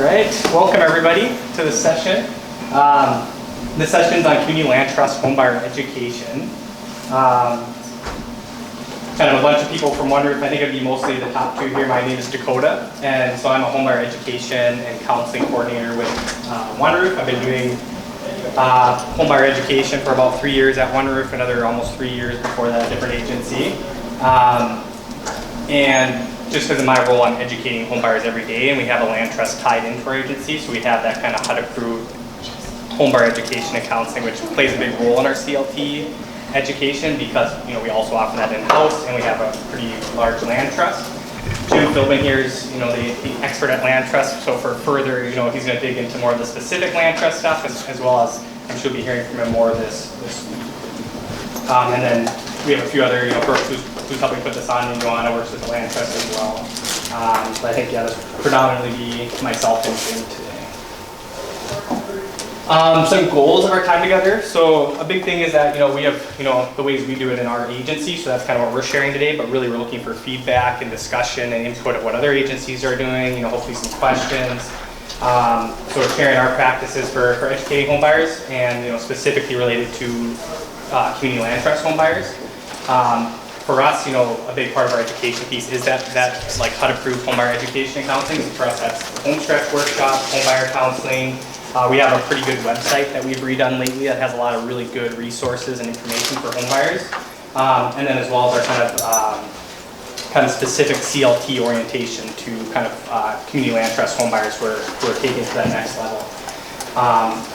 right, welcome everybody to this session. This session is on Community Land Trust Homebuyer Education. Kind of a bunch of people from One Roof. I think it'd be mostly the top two here. My name is Dakota, and so I'm a homebuyer education and counseling coordinator with One Roof. I've been doing homebuyer education for about 3 years at One Roof, another almost 3 years before that, a different agency. And just because of my role, I'm educating homebuyers every day, and we have a land trust tied into our agency, so we have that kind of HUD-approved homebuyer education and counseling, which plays a big role in our CLT education because we also offer that in-house, and we have a pretty large land trust. Jim Philbin here is the expert at land trust, so for further, he's going to dig into more of the specific land trust stuff, as well as I'm sure you'll be hearing from him more of this week. And then we have a few other, Brooke, who's helping put this on, and Joanna works with the land trust as well. But I think, this will predominantly be myself and Jim today. Some goals of our time together. So a big thing is that, we have, the ways we do it in our agency. So that's kind of what we're sharing today, but really we're looking for feedback and discussion and input of what other agencies are doing, hopefully some questions. So we're sharing our practices for educating homebuyers and, specifically related to community land trust homebuyers. For us, a big part of our education piece is that like HUD-approved homebuyer education and counseling. So for us, that's home stretch workshops, homebuyer counseling. We have a pretty good website that we've redone lately that has a lot of really good resources and information for homebuyers. And then as well as our kind of specific CLT orientation to kind of community land trust homebuyers who are taking it to that next level.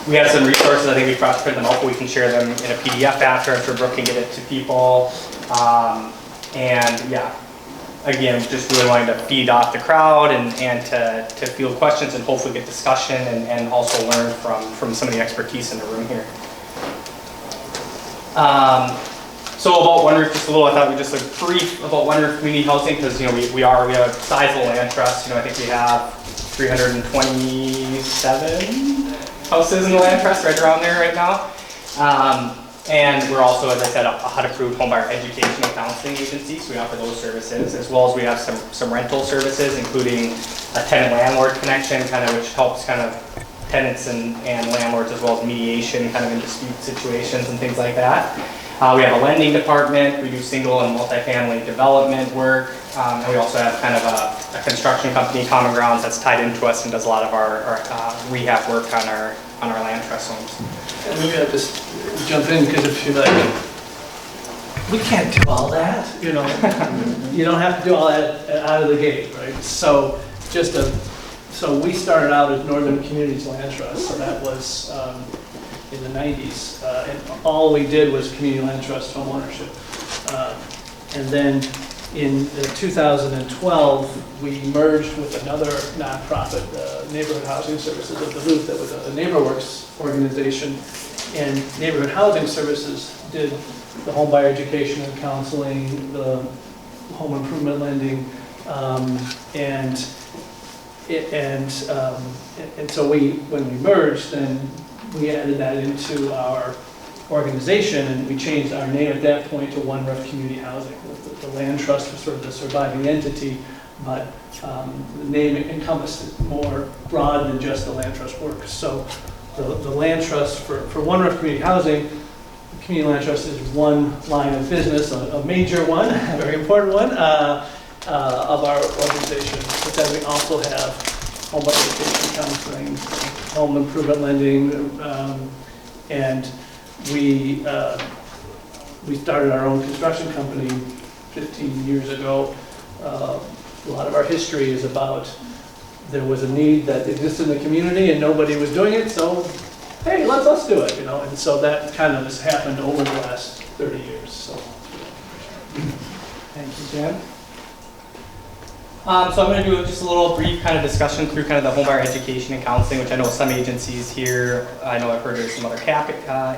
We have some resources. I think we forgot to print them out, but we can share them in a PDF after. I'm sure Brooke can get it to people. And yeah, again, just really wanting to feed off the crowd and to field questions and hopefully get discussion and also learn from some of the expertise in the room here. So about One Roof, just a little, I thought we'd just brief about One Roof Community Housing because we have a sizable land trust. I think we have 327 houses in the land trust, right around there right now. And we're also, as I said, a HUD-approved homebuyer education and counseling agency, so we offer those services, as well as we have some rental services, including a tenant-landlord connection, which helps tenants and landlords, as well as mediation in dispute situations and things like that. We have a lending department. We do single and multifamily development work, and we also have a construction company, Common Grounds, that's tied into us and does a lot of our rehab work on our land trust homes. And maybe I'll just jump in because if you're like, we can't do all that, you don't have to do all that out of the gate, right? So so we started out as Northern Communities Land Trust, so that was in the 90s, and all we did was community land trust home ownership. And then in 2012, we merged with another nonprofit, Neighborhood Housing Services of Duluth, that was a NeighborWorks organization. And Neighborhood Housing Services did the homebuyer education and counseling, the home improvement lending, and so when we merged, then we added that into our organization, and we changed our name at that point to One Roof Community Housing. The land trust was sort of the surviving entity, but the name encompassed more broad than just the land trust work. So the land trust for One Roof Community Housing, the community land trust is one line of business, a major one, a very important one of our organization. But then we also have home education, counseling, home improvement lending, and we started our own construction company 15 years ago. A lot of our history is about there was a need that existed in the community and nobody was doing it, so hey, let's do it, and so that kind of has happened over the last 30 years. So, thank you, Jen. So I'm going to do just a little brief discussion through the homebuyer education and counseling, which I know some agencies here, I know I've heard of some other CAP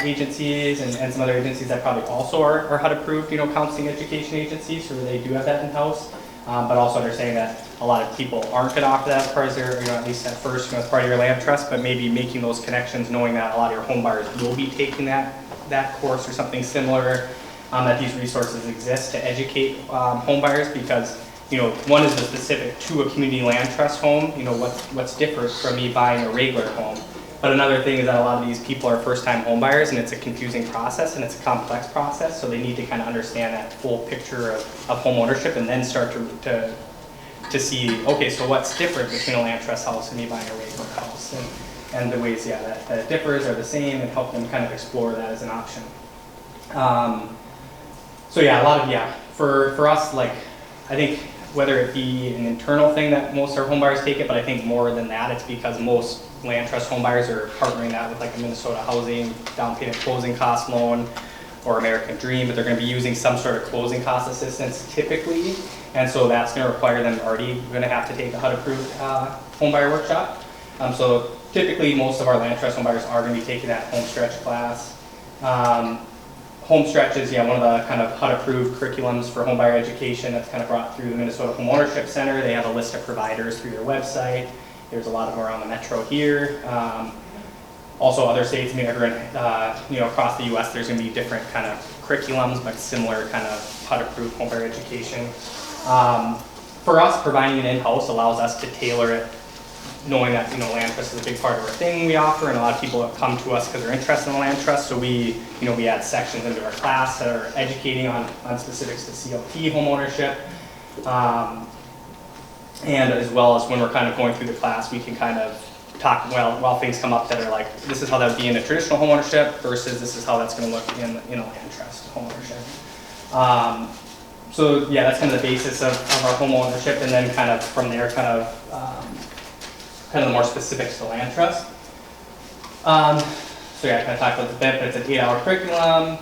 agencies and some other agencies that probably also are HUD-approved, counseling education agencies, so they do have that in-house. But also understanding that a lot of people aren't going to offer that as part of their, at least at first, as part of your land trust, but maybe making those connections, knowing that a lot of your home buyers will be taking that course or something similar, that these resources exist to educate home buyers, because one is the specific to a community land trust home, what's different from me buying a regular home. But another thing is that a lot of these people are first-time home buyers, and it's a confusing process and it's a complex process, so they need to kind of understand that full picture of home ownership and then start to see, okay, so what's different between a land trust house and me buying a regular house, and the ways, that it differs are the same, and help them kind of explore that as an option. So yeah, for us, like, I think whether it be an internal thing that most of our homebuyers take it, but I think more than that, it's because most land trust homebuyers are partnering that with like a Minnesota Housing down payment closing cost loan or American Dream, but they're going to be using some sort of closing cost assistance typically, and so that's going to require them already going to have to take a HUD approved homebuyer workshop. So typically most of our land trust homebuyers are going to be taking that home stretch class. Home stretch is one of the kind of HUD approved curriculums for homebuyer education that's kind of brought through the Minnesota Home Ownership Center. They have a list of providers through their website. There's a lot of them around the metro here. Also other states, across the US, there's going to be different kind of curriculums, but similar kind of HUD approved homebuyer education. For us, providing it in-house allows us to tailor it, knowing that land trust is a big part of our thing we offer, and a lot of people have come to us because they're interested in the land trust. So we add sections into our class that are educating on specifics to CLT home ownership, and as well as when we're kind of going through the class, we can kind of talk while things come up that are like, this is how that would be in a traditional home ownership versus this is how that's going to look in a land trust home ownership. So yeah, that's kind of the basis of our home ownership, and then kind of from there, kind of the more specifics to land trust. So yeah, I kind of talked about this a bit, but it's an 8-hour curriculum.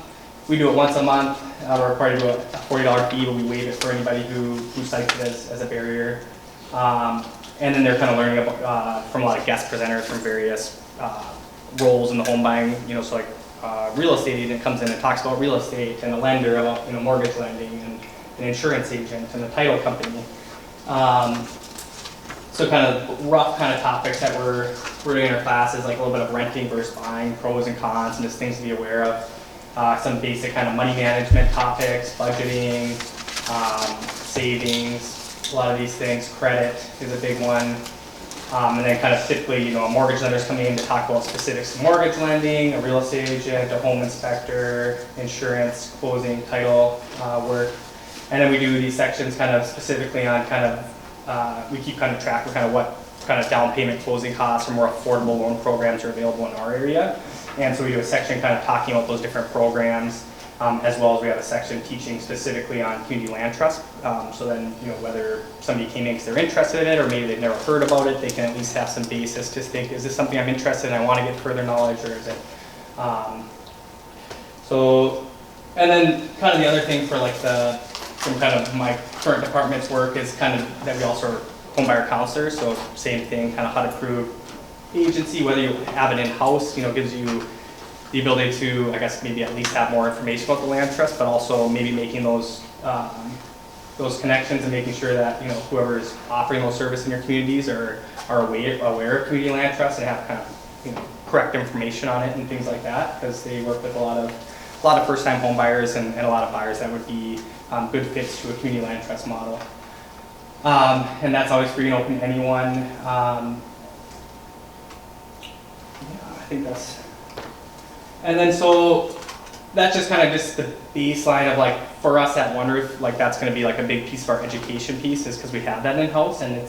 We do it once a month. We're required to do a $40 fee, but we waive it for anybody who cites it as a barrier. And then they're kind of learning about, from a lot of guest presenters from various roles in the home buying, so like real estate agent comes in and talks about real estate, and a lender about mortgage lending, and an insurance agent and a title company. So kind of rough kind of topics that we're doing in our class is like a little bit of renting versus buying, pros and cons, and just things to be aware of. Some basic kind of money management topics, budgeting, savings, a lot of these things. Credit is a big one. And then kind of typically, a mortgage lender's coming in to talk about specifics to mortgage lending, a real estate agent, a home inspector, insurance, closing, title work. And then we do these sections kind of specifically on kind of, we keep kind of track of kind of what kind of down payment closing costs or more affordable loan programs are available in our area. And so we do a section kind of talking about those different programs, as well as we have a section teaching specifically on community land trust. So then, whether somebody came in because they're interested in it or maybe they've never heard about it, they can at least have some basis to think, is this something I'm interested in, I want to get further knowledge, or is it? And then kind of the other thing for like from kind of my current department's work is kind of that we also are homebuyer counselors. So same thing, kind of HUD approved agency, whether you have it in-house, gives you the ability to, I guess, maybe at least have more information about the land trust, but also maybe making those connections and making sure that whoever is offering those services in your communities are aware of community land trust and have kind of correct information on it and things like that, because they work with a lot of first-time home buyers and a lot of buyers that would be good fits to a community land trust model. And that's always free and open to anyone. I think that's, and then so that's just kind of just the baseline of like, for us at One Roof, like that's going to be like a big piece of our education piece, is because we have that in-house, and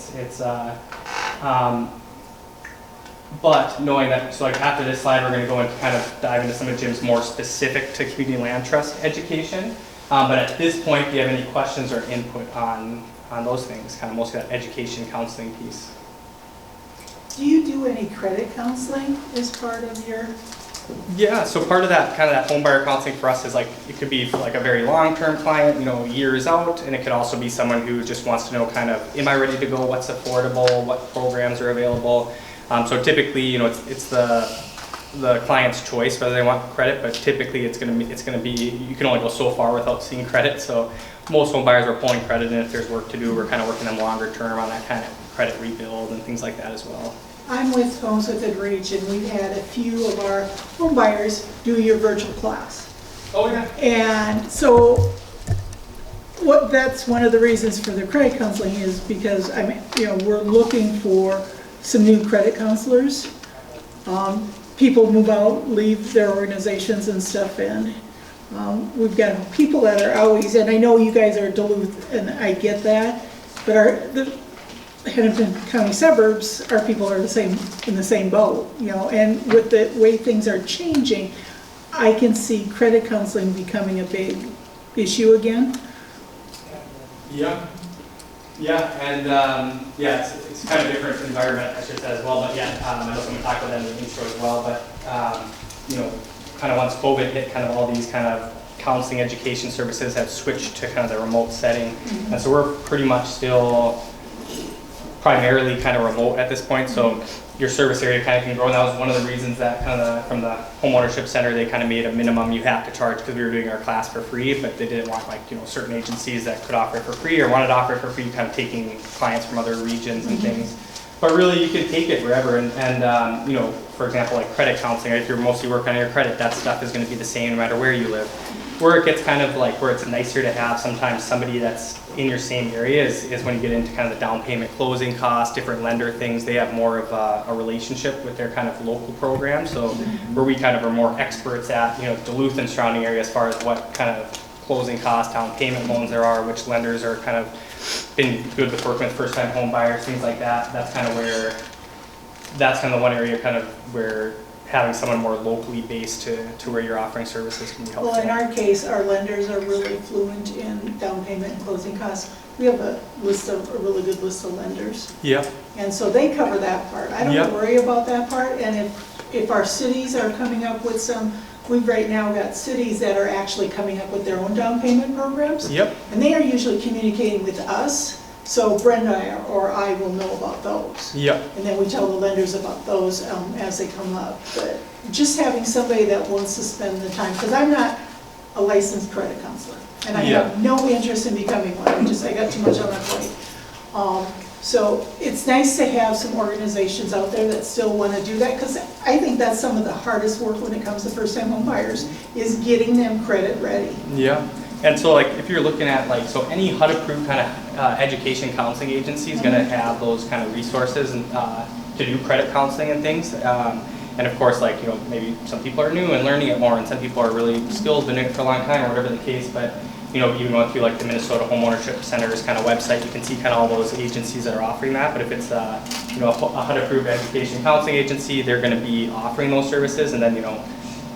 but knowing that, so like after this slide, we're going to go and kind of dive into some of Jim's more specific to community land trust education. But at this point, do you have any questions or input on those things, kind of mostly that education counseling piece? Do you do any credit counseling as part of your? Yeah, so part of that kind of that home buyer counseling for us is like, it could be like a very long-term client, years out, and it could also be someone who just wants to know kind of, am I ready to go, what's affordable, what programs are available. So typically, it's the client's choice whether they want credit, but typically it's going to be you can only go so far without seeing credit. So most home buyers are pulling credit, and if there's work to do, we're kind of working them longer term on that kind of credit rebuild and things like that as well. I'm with Homes Within Reach, and we've had a few of our home buyers do your virtual class. Oh yeah. And so that's one of the reasons for the credit counseling is because, I mean, we're looking for some new credit counselors. People move out, leave their organizations and stuff, and we've got people that are always, and I know you guys are Duluth, and I get that, but the Hennepin County suburbs, our people are in the same boat, and with the way things are changing, I can see credit counseling becoming a big issue again. Yeah, and it's kind of different environment, I should say, as well. But yeah, I know someone talked about that in the intro as well. But kind of once COVID hit, kind of all these kind of counseling education services have switched to kind of the remote setting, and so we're pretty much still primarily kind of remote at this point. So your service area kind of can grow, and that was one of the reasons that kind of from the home ownership center they kind of made a minimum you have to charge, because we were doing our class for free, but they didn't want certain agencies that could offer it for free or wanted to offer it for free, kind of taking clients from other regions and things. But really, you can take it wherever, and for example, like credit counseling, if you're mostly working on your credit, that stuff is going to be the same no matter where you live. Where it gets kind of like where it's nicer to have sometimes somebody that's in your same area is when you get into kind of the down payment, closing costs, different lender things. They have more of a relationship with their kind of local program. So where we kind of are more experts at, Duluth and surrounding area as far as what kind of closing costs, down payment loans there are, which lenders are kind of been good with working with first-time home buyers, things like that. That's kind of the one area kind of where having someone more locally based to where you're offering services can be helpful. Well, in our case, our lenders are really fluent in down payment and closing costs. We have a really good list of lenders. Yeah. And so they cover that part. I don't worry about that part. And if our cities are coming up with we've right now got cities that are actually coming up with their own down payment programs. Yep. And they are usually communicating with us. So Brenda or I will know about those. Yep. And then we tell the lenders about those as they come up. But just having somebody that wants to spend the time, because I'm not a licensed credit counselor, and I have no interest in becoming one. I got too much on my plate. So it's nice to have some organizations out there that still want to do that, because I think that's some of the hardest work when it comes to first-time home buyers, is getting them credit ready. Yeah. And so like if you're looking at so any HUD approved kind of education counseling agency is going to have those kind of resources and to do credit counseling and things. And of course, maybe some people are new and learning it more, and some people are really skilled, been doing it for a long time, or whatever the case. But even going through the Minnesota Homeownership Center's kind of website, you can see kind of all those agencies that are offering that. But if it's a HUD approved education counseling agency, they're going to be offering those services, and then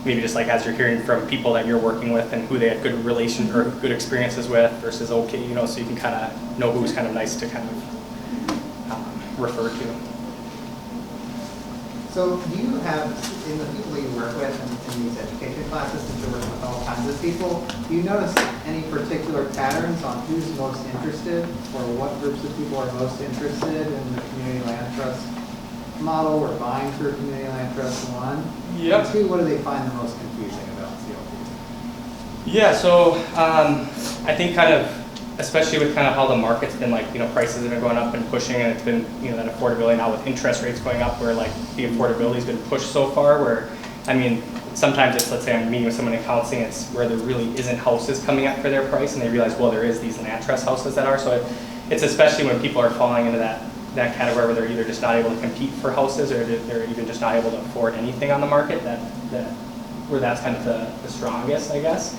maybe just as you're hearing from people that you're working with and who they have good relation or good experiences with versus so you can kind of know who's kind of nice to kind of refer to. So do you have, in the people you work with in these education classes, since you're working with all kinds of people, do you notice any particular patterns on who's most interested, or what groups of people are most interested in the community land trust model or buying through community land trust, one? Yep. And two, what do they find the most confusing about CLT? Yeah, so I think kind of, especially with kind of how the market's been prices have been going up and pushing, and it's been, that affordability now with interest rates going up, where the affordability's been pushed so far where, sometimes it's, let's say I'm meeting with someone in counseling, it's where there really isn't houses coming up for their price, and they realize, well, there is these land trust houses that are, so it's especially when people are falling into that category where they're either just not able to compete for houses, or they're even just not able to afford anything on the market, where that's kind of the strongest, I guess.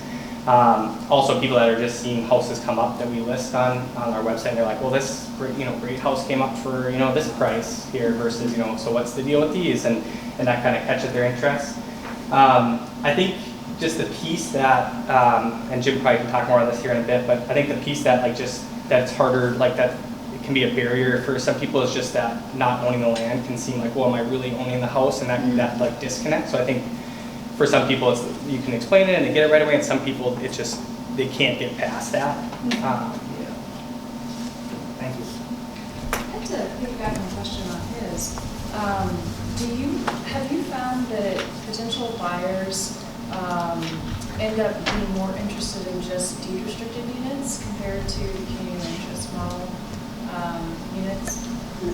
Also, people that are just seeing houses come up that we list on our website, and they're like, well, this great house came up for this price here versus so what's the deal with these, and that kind of catches their interest. I think just the piece that and Jim probably can talk more on this here in a bit, but I think the piece that that's harder, that it can be a barrier for some people, is just that not owning the land can seem well, am I really owning the house, and that disconnect. So I think for some people, you can explain it and they get it right away, and some people, it's just, they can't get past that. Thank you. I'd like to piggyback on a question on his. Have you found that potential buyers end up being more interested in just deed restricted units compared to the community land trust model units? So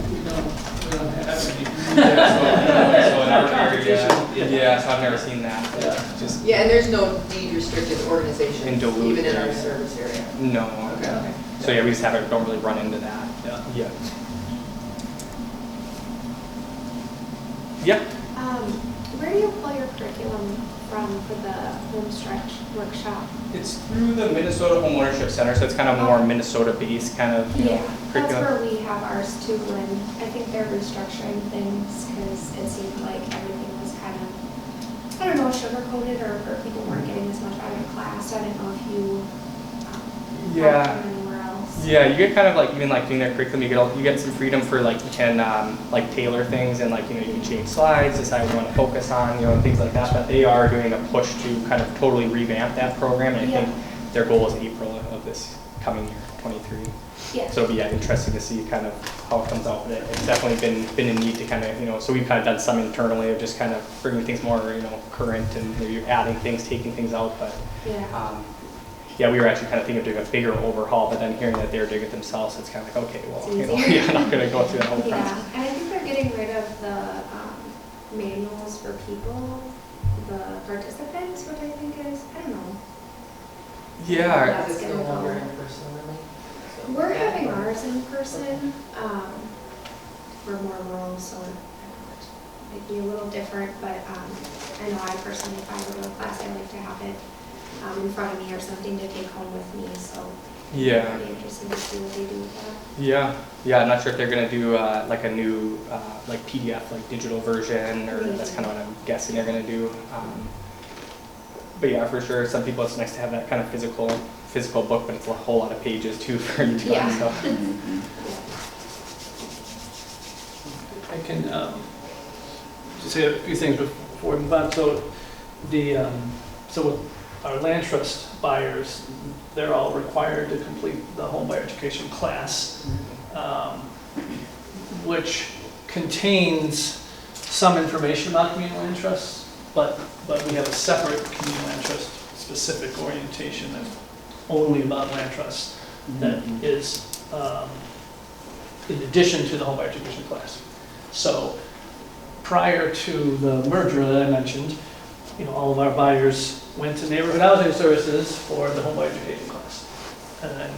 in our area, so I've never seen that. And there's no deed restricted organization in Duluth, even in our service area. No. Yeah. So yeah, we just don't really run into that yet. Yeah. Where do you pull your curriculum from for the home stretch workshop? It's through the Minnesota Homeownership Center, so it's kind of more Minnesota-based kind of Yeah, that's curriculum. where we have ours too, and I think they're restructuring things because it seemed like everything was kind of, I don't know, sugar-coated or people weren't getting as much out of the class. I didn't know if you Yeah. got from anywhere else. Yeah, you get kind of like, even like doing their curriculum, you get some freedom for like, you can like tailor things and like, you know, you can change slides, decide what you want to focus on, you know, and things like that. But they are doing a push to kind of totally revamp that program. And I think their goal is April of this coming year, 23. Yeah. So it'll be interesting to see kind of how it comes out. But it's definitely been a need to kind of, you know, so we've kind of done some internally of just kind of bringing things more, you know, current and maybe adding things, taking things out. But Yeah. we were actually kind of thinking of doing a bigger overhaul, but then hearing that they're doing it themselves, it's kind of like, okay, well, It's you know, easier. you're not going to go through that whole Yeah, process. and I think they're getting rid of the manuals for people, the participants, which I think is, I don't know. Yeah. That's Is it gonna still longer go. in person, really? So- We're having ours in person. We're more rural, so it might be a little different, but I know I personally, if I go to a class, I like to have it in front of me or something to take home with me, so. Yeah. It'll be interesting to see what they do with that. Yeah, I'm not sure if they're going to do like a new like PDF, like digital version, or that's kind of what I'm guessing they're going to do. But yeah, for sure, some people it's nice to have that kind of physical book, but it's a whole lot of pages too for you to Yeah. so. I can just say a few things before we move on. So with our land trust buyers, they're all required to complete the homebuyer education class, which contains some information about community land trusts, but we have a separate community land trust specific orientation that's only about land trusts that is in addition to the homebuyer education class. So prior to the merger that I mentioned, you know, all of our buyers went to neighborhood housing services for the homebuyer education class. And then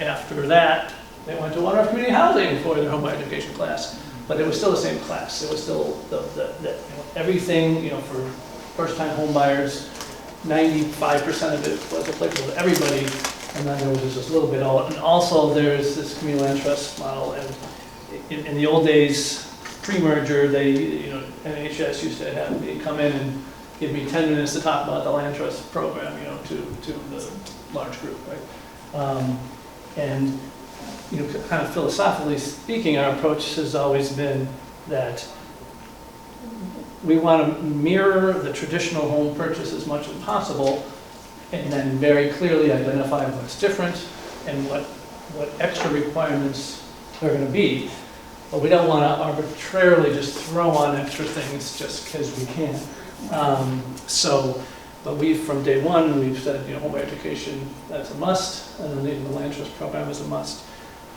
after that, they went to one-off community housing for their homebuyer education class. But it was still the same class. It was still everything, you know, for first-time home buyers, 95% of it was applicable to everybody. And then there was just a little bit all, and also there's this community land trust model. And in the old days, pre-merger, they, you know, NHS used to have me come in and give me 10 minutes to talk about the land trust program, you know, to the large group, right? And, you know, kind of philosophically speaking, our approach has always been that we want to mirror the traditional home purchase as much as possible, and then very clearly identify what's different and what extra requirements are going to be. But we don't want to arbitrarily just throw on extra things just because we can. But we've, from day one, we've said, you know, homebuyer education, that's a must, and then even the land trust program is a must.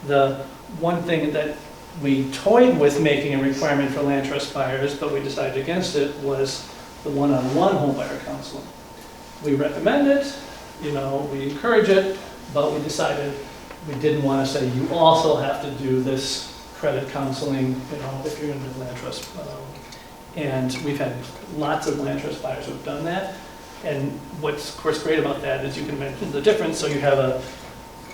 The one thing that we toyed with making a requirement for land trust buyers, but we decided against it, was the one-on-one homebuyer counseling. We recommend it, you know, we encourage it, but we decided we didn't want to say, you also have to do this credit counseling, you know, if you're going to do land trust. And we've had lots of land trust buyers who have done that. And what's, of course, great about that is you can mention the difference. So you have an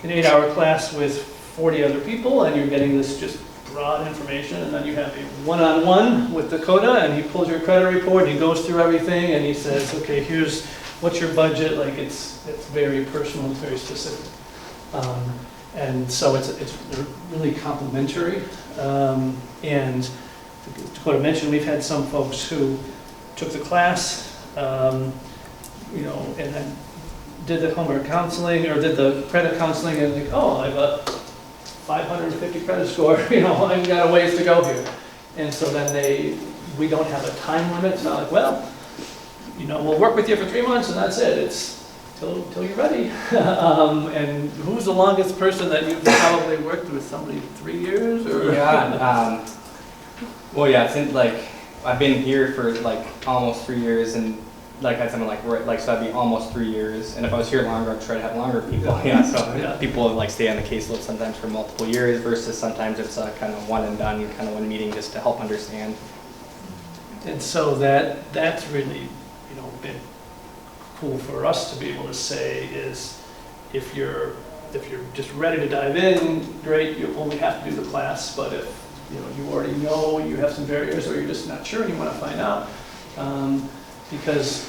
8-hour class with 40 other people, and you're getting this just broad information. And then you have a one-on-one with Dakota, and he pulls your credit report, and he goes through everything, and he says, okay, here's what's your budget. Like, it's very personal, it's very specific. And so it's really complementary. And Dakota mentioned we've had some folks who took the class, you know, and then did the homebuyer counseling or did the credit counseling, and like, oh, I have a 550 credit score, you know, I've got a ways to go here. And so then we don't have a time limit. It's not like, well, you know, we'll work with you for 3 months and that's it. It's till you're ready. And who's the longest person that you've probably worked with? Somebody 3 years or? Yeah. Well, yeah, since like I've been here for like almost 3 years, and like I said, so that'd be almost 3 years. And if I was here longer, I'd try to have longer people. Yeah, so Yeah. people like stay on the caseload sometimes for multiple years versus sometimes it's a kind of one and done, kind of one meeting just to help understand. And so that's really, you know, been cool for us to be able to say is if you're just ready to dive in, great, you only have to do the class, but if you already know you have some barriers or you're just not sure and you want to find out, because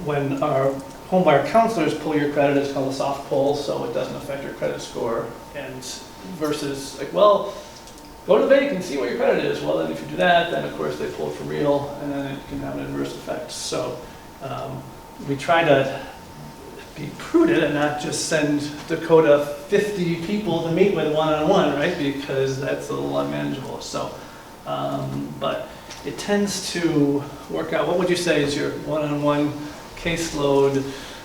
when our homebuyer counselors pull your credit, it's called a soft pull, so it doesn't affect your credit score, and versus like, well, go to the bank and see what your credit is. Well, then if you do that, then of course they pull it for real, and then it can have an adverse effect. So we try to be prudent and not just send Dakota 50 people to meet with one-on-one, right? Because that's a little unmanageable. So, but it tends to work out. What would you say is your one-on-one caseload?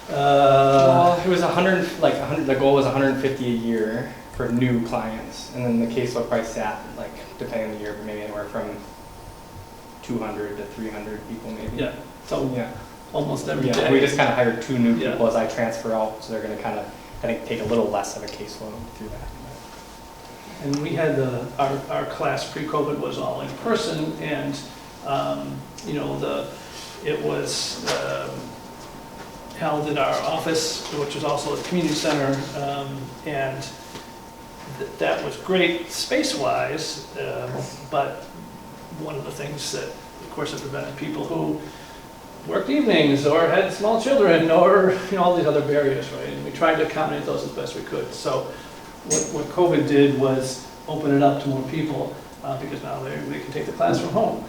Well, it was 100. The goal was 150 a year for new clients, and then the caseload probably sat depending on the year, but maybe anywhere from 200 to 300 people, maybe. Yeah. So yeah. Almost every day. Yeah, we just kind of hired 2 new Yeah. people as I transfer out, so they're going to kind of, I think, take a little less of a caseload through that. And we had our class pre-COVID was all in person, and it was held in our office, which is also a community center, and that was great space-wise, but one of the things that, of course, it prevented people who worked evenings or had small children or all these other barriers, right? And we tried to accommodate those as best we could. So what COVID did was open it up to more people because now they can take the class from home.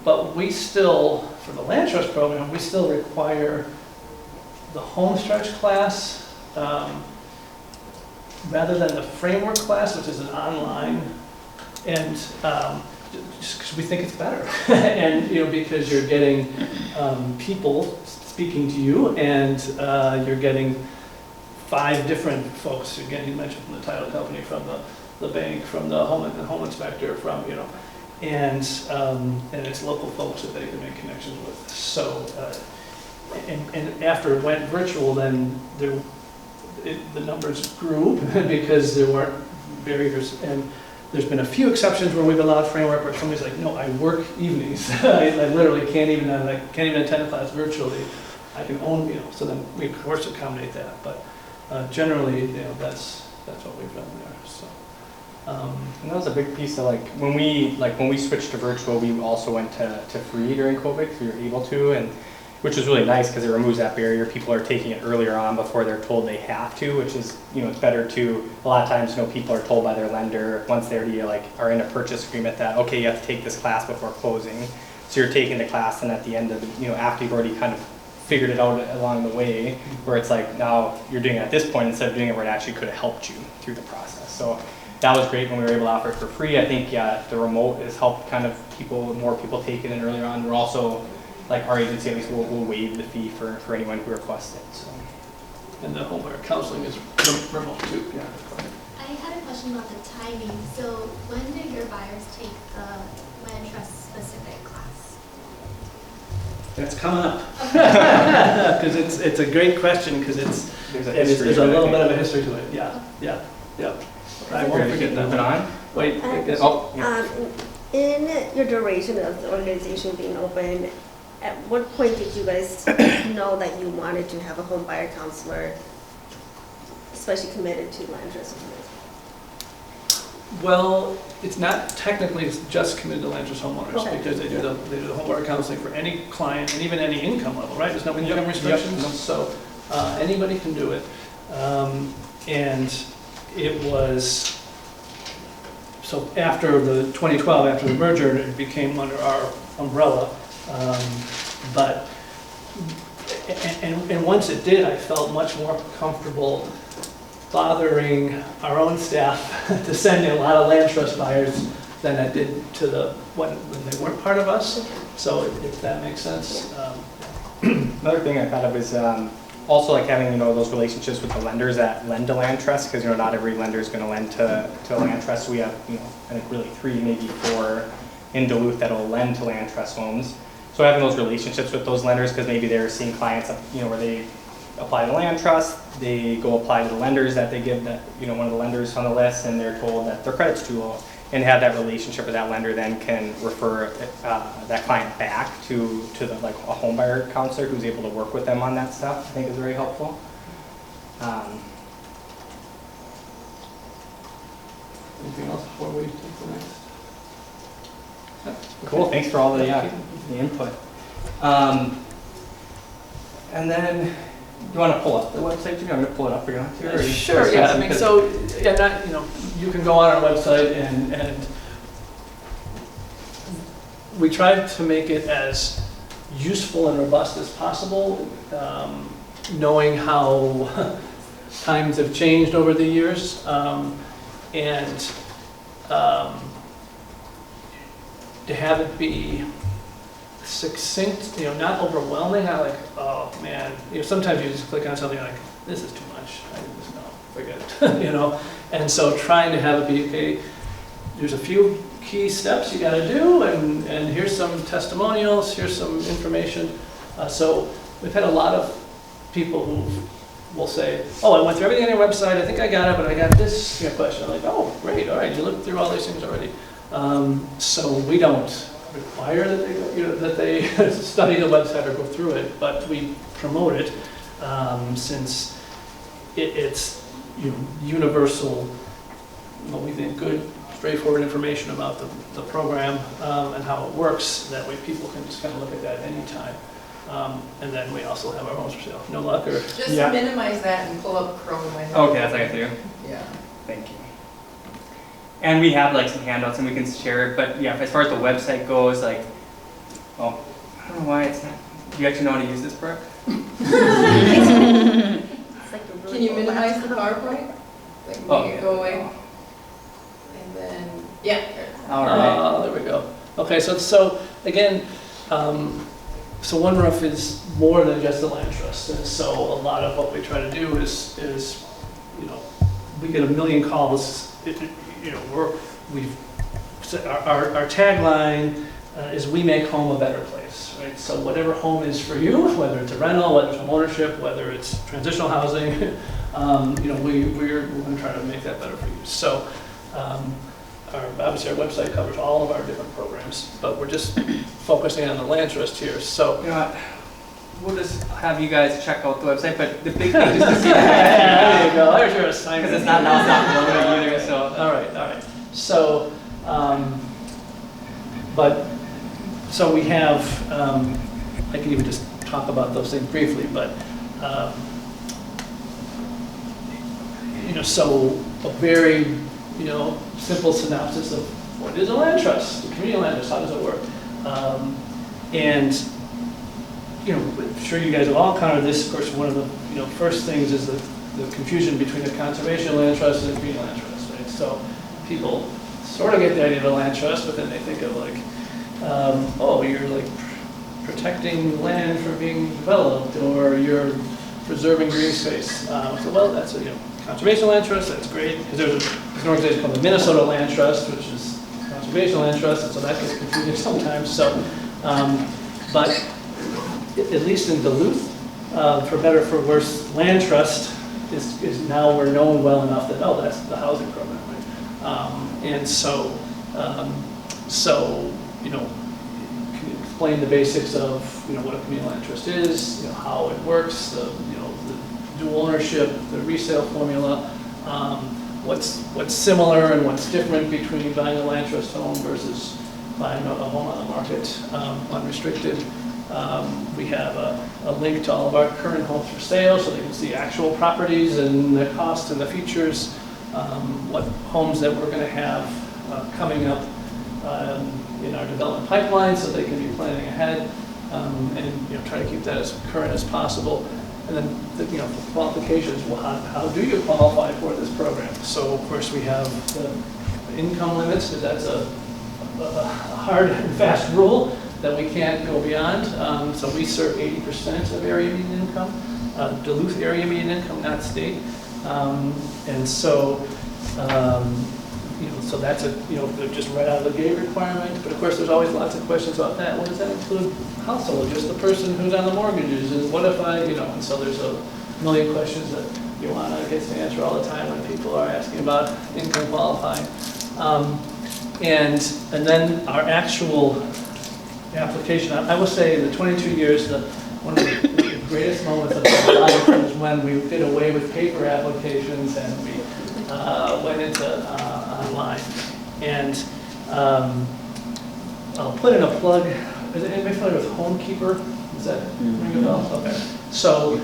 But we still, for the land trust program, we still require the home stretch class rather than the framework class, which is an online, and just because we think it's better, and because you're getting people speaking to you, and you're getting 5 different folks. Again, you mentioned from the title company, from the bank, from the home inspector, from and it's local folks that they can make connections with. So, and after it went virtual, then the numbers grew because there weren't barriers. And there's been a few exceptions where we've allowed framework where somebody's like, no, I work evenings. I literally can't even attend a class virtually. I can own, so then we of course accommodate that. But generally, that's what we've done there. So. And that was a big piece of when we switched to virtual, we also went to free during COVID because we were able to, and which was really nice because it removes that barrier. People are taking it earlier on before they're told they have to, which is, it's better to, a lot of times, people are told by their lender once they already are in a purchase agreement that, okay, you have to take this class before closing. So you're taking the class, and at the end of after you've already kind of figured it out along the way, where it's now you're doing it at this point instead of doing it where it actually could have helped you through the process. So that was great when we were able to offer it for free. I think, the remote has helped kind of more people take it in earlier on. We're also, our agency at least will waive the fee for anyone who requests it. So. And the homebuyer counseling is remote too. Yeah. I had a question about the timing. So when do your buyers take the land trust specific class? That's coming up. Because it's a great question because there's a little bit of a history to it. Yeah. I won't forget that. Moving on. Wait. In your duration of the organization being open, at what point did you guys know that you wanted to have a home buyer counselor, especially committed to land trust? Well, it's not technically just committed to land trust homeowners because they do the home buyer counseling for any client and even any income level, right? There's no income restrictions, so anybody can do it. And it was. So after the 2012, after the merger, it became under our umbrella. And once it did, I felt much more comfortable bothering our own staff to send in a lot of land trust buyers than I did to when they weren't part of us. So if that makes sense. Another thing I thought of is also having those relationships with the lenders that lend to land trust, because not every lender is going to lend to a land trust. We have I think really 3, maybe 4 in Duluth that'll lend to land trust homes. So having those relationships with those lenders, because maybe they're seeing clients, you know, where they apply to land trust, they go apply to the lenders that they give that, you know, one of the lenders on the list, and they're told that their credit's too low. And have that relationship with that lender then can refer that client back to the, like, a home buyer counselor who's able to work with them on that stuff. I think is very helpful. Anything else before we take the next? No? Cool, thanks for all the input. And then, you want to pull up the website, Jimmy? I'm going to pull it up for you. Or you- Sure, yeah, I mean, so, yeah, not, you know, you can go on our website and we try to make it as useful and robust as possible, knowing how times have changed over the years, and to have it be succinct, you know, not overwhelming, not like, oh man, you know, sometimes you just click on something like, this is too much, I just, no, forget it, you know, and so trying to have it be, okay, there's a few key steps you gotta do, and here's some testimonials, here's some information. So we've had a lot of people who will say, oh, I went through everything on your website, I think I got it, but I got this question. I'm like, oh, great, all right, you looked through all these things already. So we don't require that they, you know, that they study the website or go through it, but we promote it since it's, you know, universal, what we think, good, straightforward information about the program and how it works. That way people can just kind of look at that anytime. And then we also have our homes for sale. No luck or? Just Yeah. minimize that and pull up Chrome window. Okay, that's what I have to do. Yeah. Thank you. And we have like some handouts and we can share it, but yeah, as far as the website goes, like, oh, I don't know why it's not, do you actually know how to use this, Brooke? It's like a really Can you old minimize the laptop. PowerPoint? Like, Oh, make it yeah. go away? And then, yeah. All right. There we go. Okay, so again, so One Roof is more than just a land trust, and so a lot of what we try to do is you know, we get a million calls. You know, our tagline is we make home a better place, right? So whatever home is for you, whether it's a rental, whether it's home ownership, whether it's transitional housing, you know, we're going to try to make that better for you. So obviously our website covers all of our different programs, but we're just focusing on the land trust here. So You know what? We'll just have you guys check out the website, but the big thing is just to see that. there you go. There's your assignment. Because it's not promoted either, so. All right. So, so we have, I can even just talk about those things briefly, but, you know, so a very, you know, simple synopsis of what is a land trust, a community land trust, how does it work? And, you know, I'm sure you guys have all encountered this. Of course, one of the, you know, first things is the confusion between a conservation land trust and a community land trust, right? So people sort of get the idea of a land trust, but then they think of like, oh, you're like protecting land from being developed, or you're preserving green space. So, well, that's a, you know, conservation land trust, that's great, because there's an organization called the Minnesota Land Trust, which is conservation land trust, and so that gets confusing sometimes. So, but at least in Duluth, for better or for worse, land trust is now we're known well enough that, oh, that's the housing program, right? And so, you know, can you explain the basics of, you know, what a community land trust is, you know, how it works, the, you know, the dual ownership, the resale formula, what's similar and what's different between buying a land trust home versus buying a home on the market, unrestricted. We have a link to all of our current homes for sale, so they can see actual properties and the costs and the features, what homes that we're going to have coming up in our development pipeline, so they can be planning ahead, and, you know, try to keep that as current as possible. And then, you know, for qualifications, well, how do you qualify for this program? So, of course, we have the income limits, because that's a hard and fast rule that we can't go beyond. So we serve 80% of area median income, Duluth area median income, not state. And so, you know, So that's a, just right out of the gate requirement, but of course, there's always lots of questions about that. What does that include household, just the person who's on the mortgages, and what if and so there's a million questions that Joanna gets to answer all the time when people are asking about income qualifying. And then our actual application, I will say in the 22 years, one of the greatest moments of my life was when we did away with paper applications and we went into online. And I'll put in a plug. Is anybody familiar with Homekeeper? Does that ring a bell? Okay. So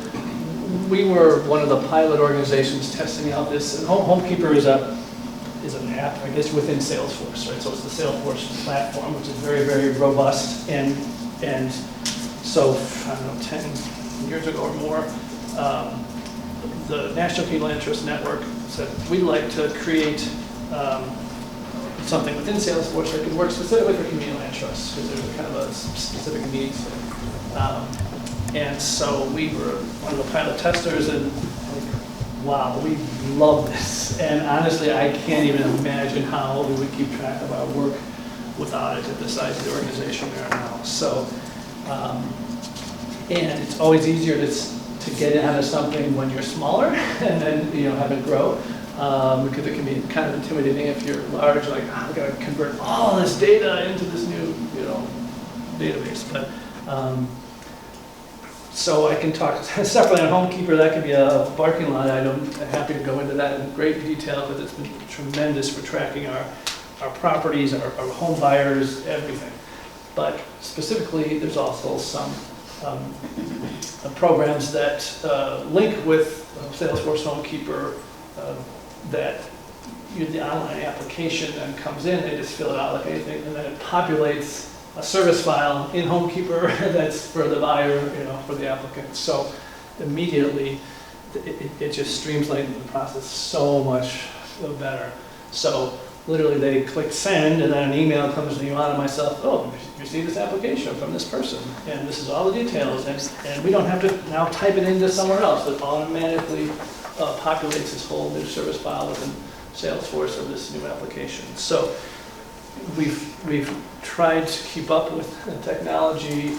we were one of the pilot organizations testing out this. And Homekeeper is an app, I guess, within Salesforce, right? So it's the Salesforce platform, which is very, very robust. And so, I don't know, 10 years ago or more, the National Community Land Trust Network said, we'd like to create something within Salesforce that could work specifically for community land trusts, because there's kind of a specific needs. And so we were one of the pilot testers, and wow, we love this. And honestly, I can't even imagine how we would keep track of our work without it at the size of the organization we are now. So, and it's always easier to get out of something when you're smaller and then have it grow. Because it can be kind of intimidating if you're large, like, I've got to convert all this data into this new database. But so I can talk separately on Homekeeper. That could be a parking lot item. I'm happy to go into that in great detail because it's been tremendous for tracking our properties, our home buyers, everything. But specifically, there's also some programs that link with Salesforce Homekeeper that the online application then comes in. They just fill it out like anything, and then it populates a service file in Homekeeper that's for the buyer, for the applicant. So immediately, it just streamlines the process so much better. So literally, they click send, and then an email comes to Joanna and myself. Oh, you received this application from this person, and this is all the details, and we don't have to now type it into somewhere else. It automatically populates this whole new service file within Salesforce of this new application. So we've tried to keep up with the technology,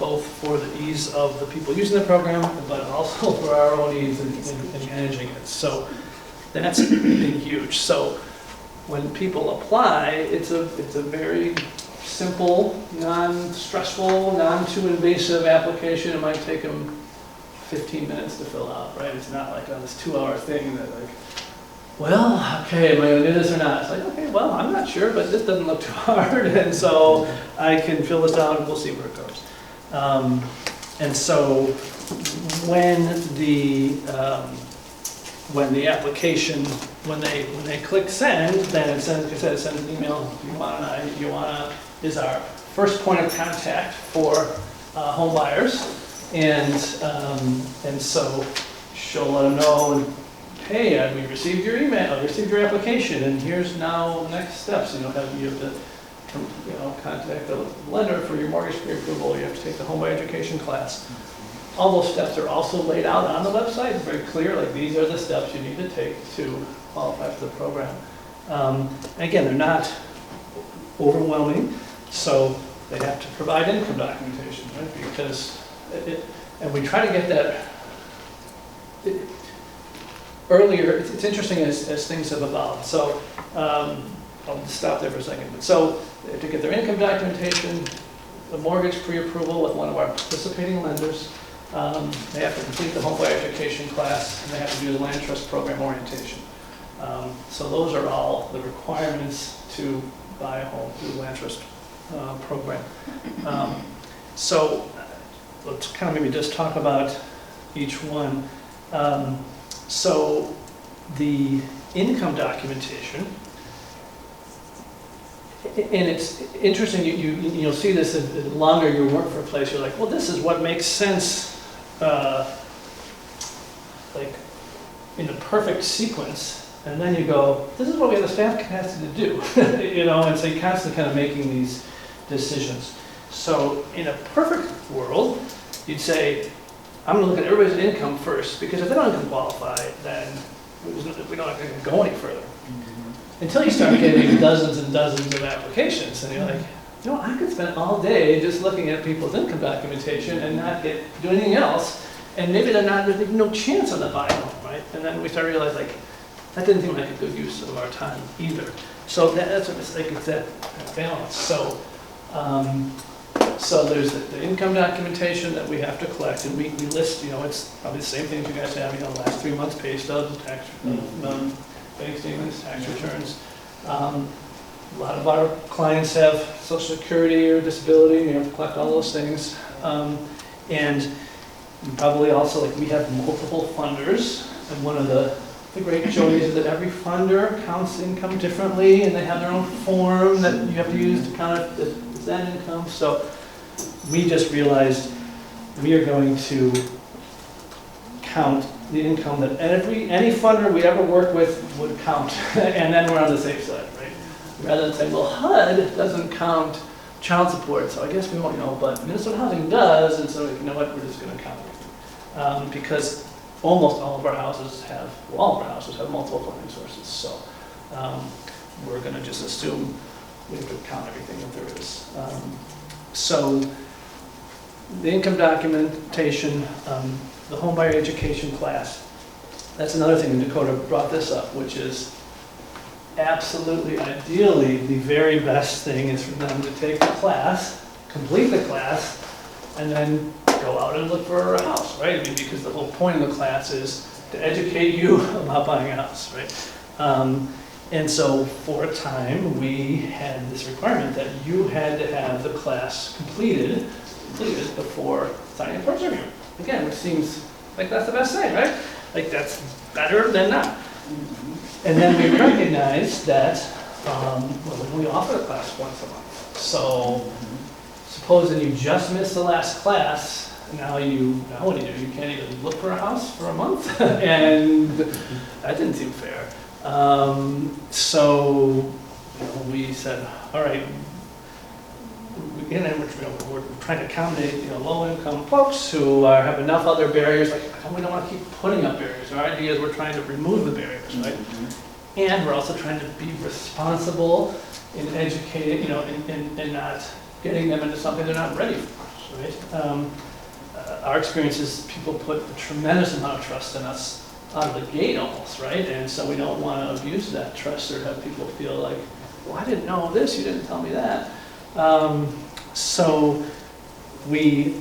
both for the ease of the people using the program, but also for our own ease in managing it. So that's been huge. So when people apply, it's a very simple, non-stressful, non-too-invasive application. It might take them 15 minutes to fill out, right? It's not like this 2-hour thing that well, okay, am I going to do this or not? It's like, okay, well, I'm not sure, but this doesn't look too hard, and so I can fill this out and we'll see where it goes. And so when the application, when they click send, then it sends, like I said, it sends an email to Joanna. Joanna is our first point of contact for home buyers, and so she'll let them know. Hey, we received your email, received your application, and here's now next steps. You have to contact the lender for your mortgage pre-approval. You have to take the Homebuyer Education class. All those steps are also laid out on the website. It's very clear, like these are the steps you need to take to qualify for the program. And again, they're not overwhelming, so they have to provide income documentation, right? Because and we try to get that. Earlier, it's interesting as things have evolved. So I'll just stop there for a second. So to get their income documentation, the mortgage pre-approval with one of our participating lenders, they have to complete the Homebuyer Education class, and they have to do the land trust program orientation. So those are all the requirements to buy a home through the land trust program. So let's kind of maybe just talk about each one. So the income documentation, and it's interesting, you'll see this the longer you work for a place, you're like, well, this is what makes sense, like in the perfect sequence, and then you go, this is what we have the staff capacity to do, and so you're constantly kind of making these decisions. So in a perfect world, you'd say, I'm going to look at everybody's income first, because if they don't income qualify, then we don't have to go any further. until you start getting dozens and dozens of applications, and you're like, you know, I could spend all day just looking at people's income documentation and not do anything else, and maybe there's no chance of them buying a home, right? And then we start to realize, like, that didn't seem like a good use of our time either. So that's what it's like, it's that balance. So there's the income documentation that we have to collect, and we list, you know, it's probably the same thing you guys have, you know, last 3 months pay stubs, tax, bank statements, tax returns. A lot of our clients have Social Security or disability, you have to collect all those things. And probably also, like, we have multiple funders, and one of the great joys is that every funder counts income differently, and they have their own form that you have to use to count it as that income. So we just realized we are going to count the income that any funder we ever work with would count, and then we're on the safe side, right? Rather than saying, well, HUD doesn't count child support, so I guess we won't know, but Minnesota Housing does, and so, you know what, we're just going to count it. Because almost all of our houses have multiple funding sources, so we're going to just assume we have to count everything that there is. So the income documentation, the homebuyer education class, that's another thing, and Dakota brought this up, which is absolutely, ideally, the very best thing is for them to take the class, complete the class, and then go out and look for a house, right? I mean, because the whole point of the class is to educate you about buying a house, right? And so for a time, we had this requirement that you had to have the class completed before signing a purchase agreement. Again, which seems like that's the best thing, right? Like, that's better than not. And then we recognized that we offer the class once a month. So supposing you just missed the last class, now what do you do? You can't even look for a house for a month? And that didn't seem fair. So we said, all right, again, we're trying to accommodate low-income folks who have enough other barriers. Like, we don't want to keep putting up barriers. Our idea is we're trying to remove the barriers, right? And we're also trying to be responsible in educating, and not getting them into something they're not ready for, right? Our experience is people put a tremendous amount of trust in us out of the gate almost, right? And so we don't want to abuse that trust or have people feel like, well, I didn't know this, you didn't tell me that. So we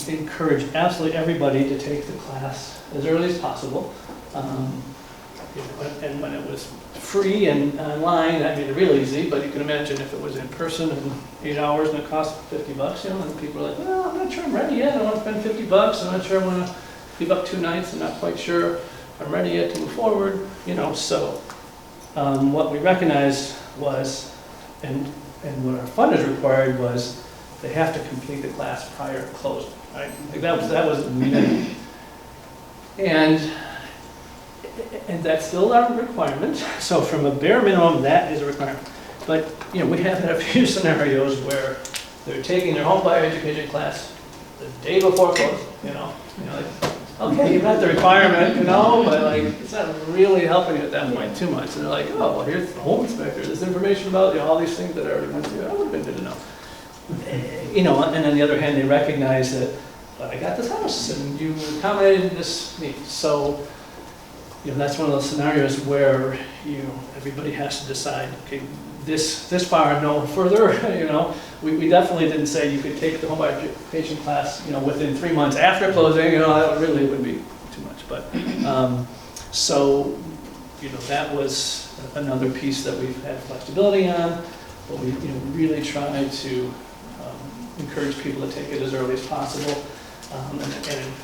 encourage absolutely everybody to take the class as early as possible. And when it was free and online, that made it real easy, but you can imagine if it was in person and 8 hours and it cost $50, and people are like, well, I'm not sure I'm ready yet, I want to spend $50, I'm not sure I want to give up 2 nights, I'm not quite sure I'm ready yet to move forward, so what we recognized was, and what our funders required was, they have to complete the class prior to closing, right? Like that was the minimum. And that's still our requirement. So from a bare minimum, that is a requirement. But we have had a few scenarios where they're taking their homebuyer education class the day before closing. Like, okay, you met the requirement, but like it's not really helping you at that point too much. And they're like, oh, well, here's the home inspector. This information about all these things that I already went through. That would have been good to know. And on the other hand, they recognize that, but I got this house and you accommodated this need. So, that's one of those scenarios where, everybody has to decide, okay, this far, no further, We definitely didn't say you could take the homebuyer education class, within 3 months after closing, that really would be too much. But, so, that was another piece that we've had flexibility on, but we, really try to encourage people to take it as early as possible. And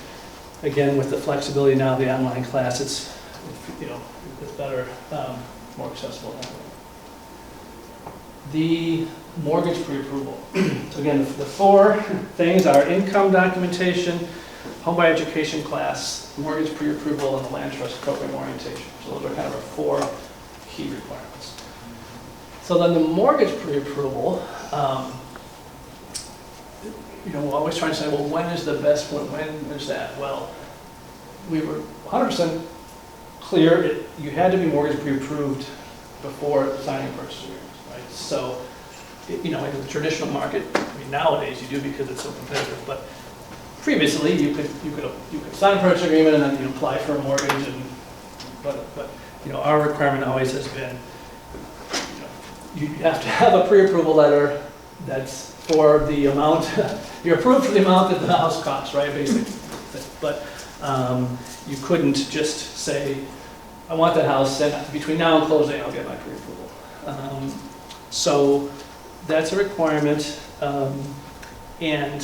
again, with the flexibility now of the online class, it's better, more accessible that way. The mortgage pre-approval. So again, the 4 things are income documentation, homebuyer education class, mortgage pre-approval, and the land trust program orientation. So those are kind of our 4 key requirements. So then the mortgage pre-approval, we're always trying to say, well, when is the best one? When is that? Well, we were 100% clear you had to be mortgage pre-approved before signing purchase agreements, right? So, you know, in the traditional market, I mean, nowadays you do because it's so competitive, but previously you could sign a purchase agreement and then you apply for a mortgage, and but you know, our requirement always has been, you have to have a pre-approval letter that's for the amount, you're approved for the amount that the house costs, right, basically. But you couldn't just say, I want that house, and between now and closing, I'll get my pre-approval. So that's a requirement. And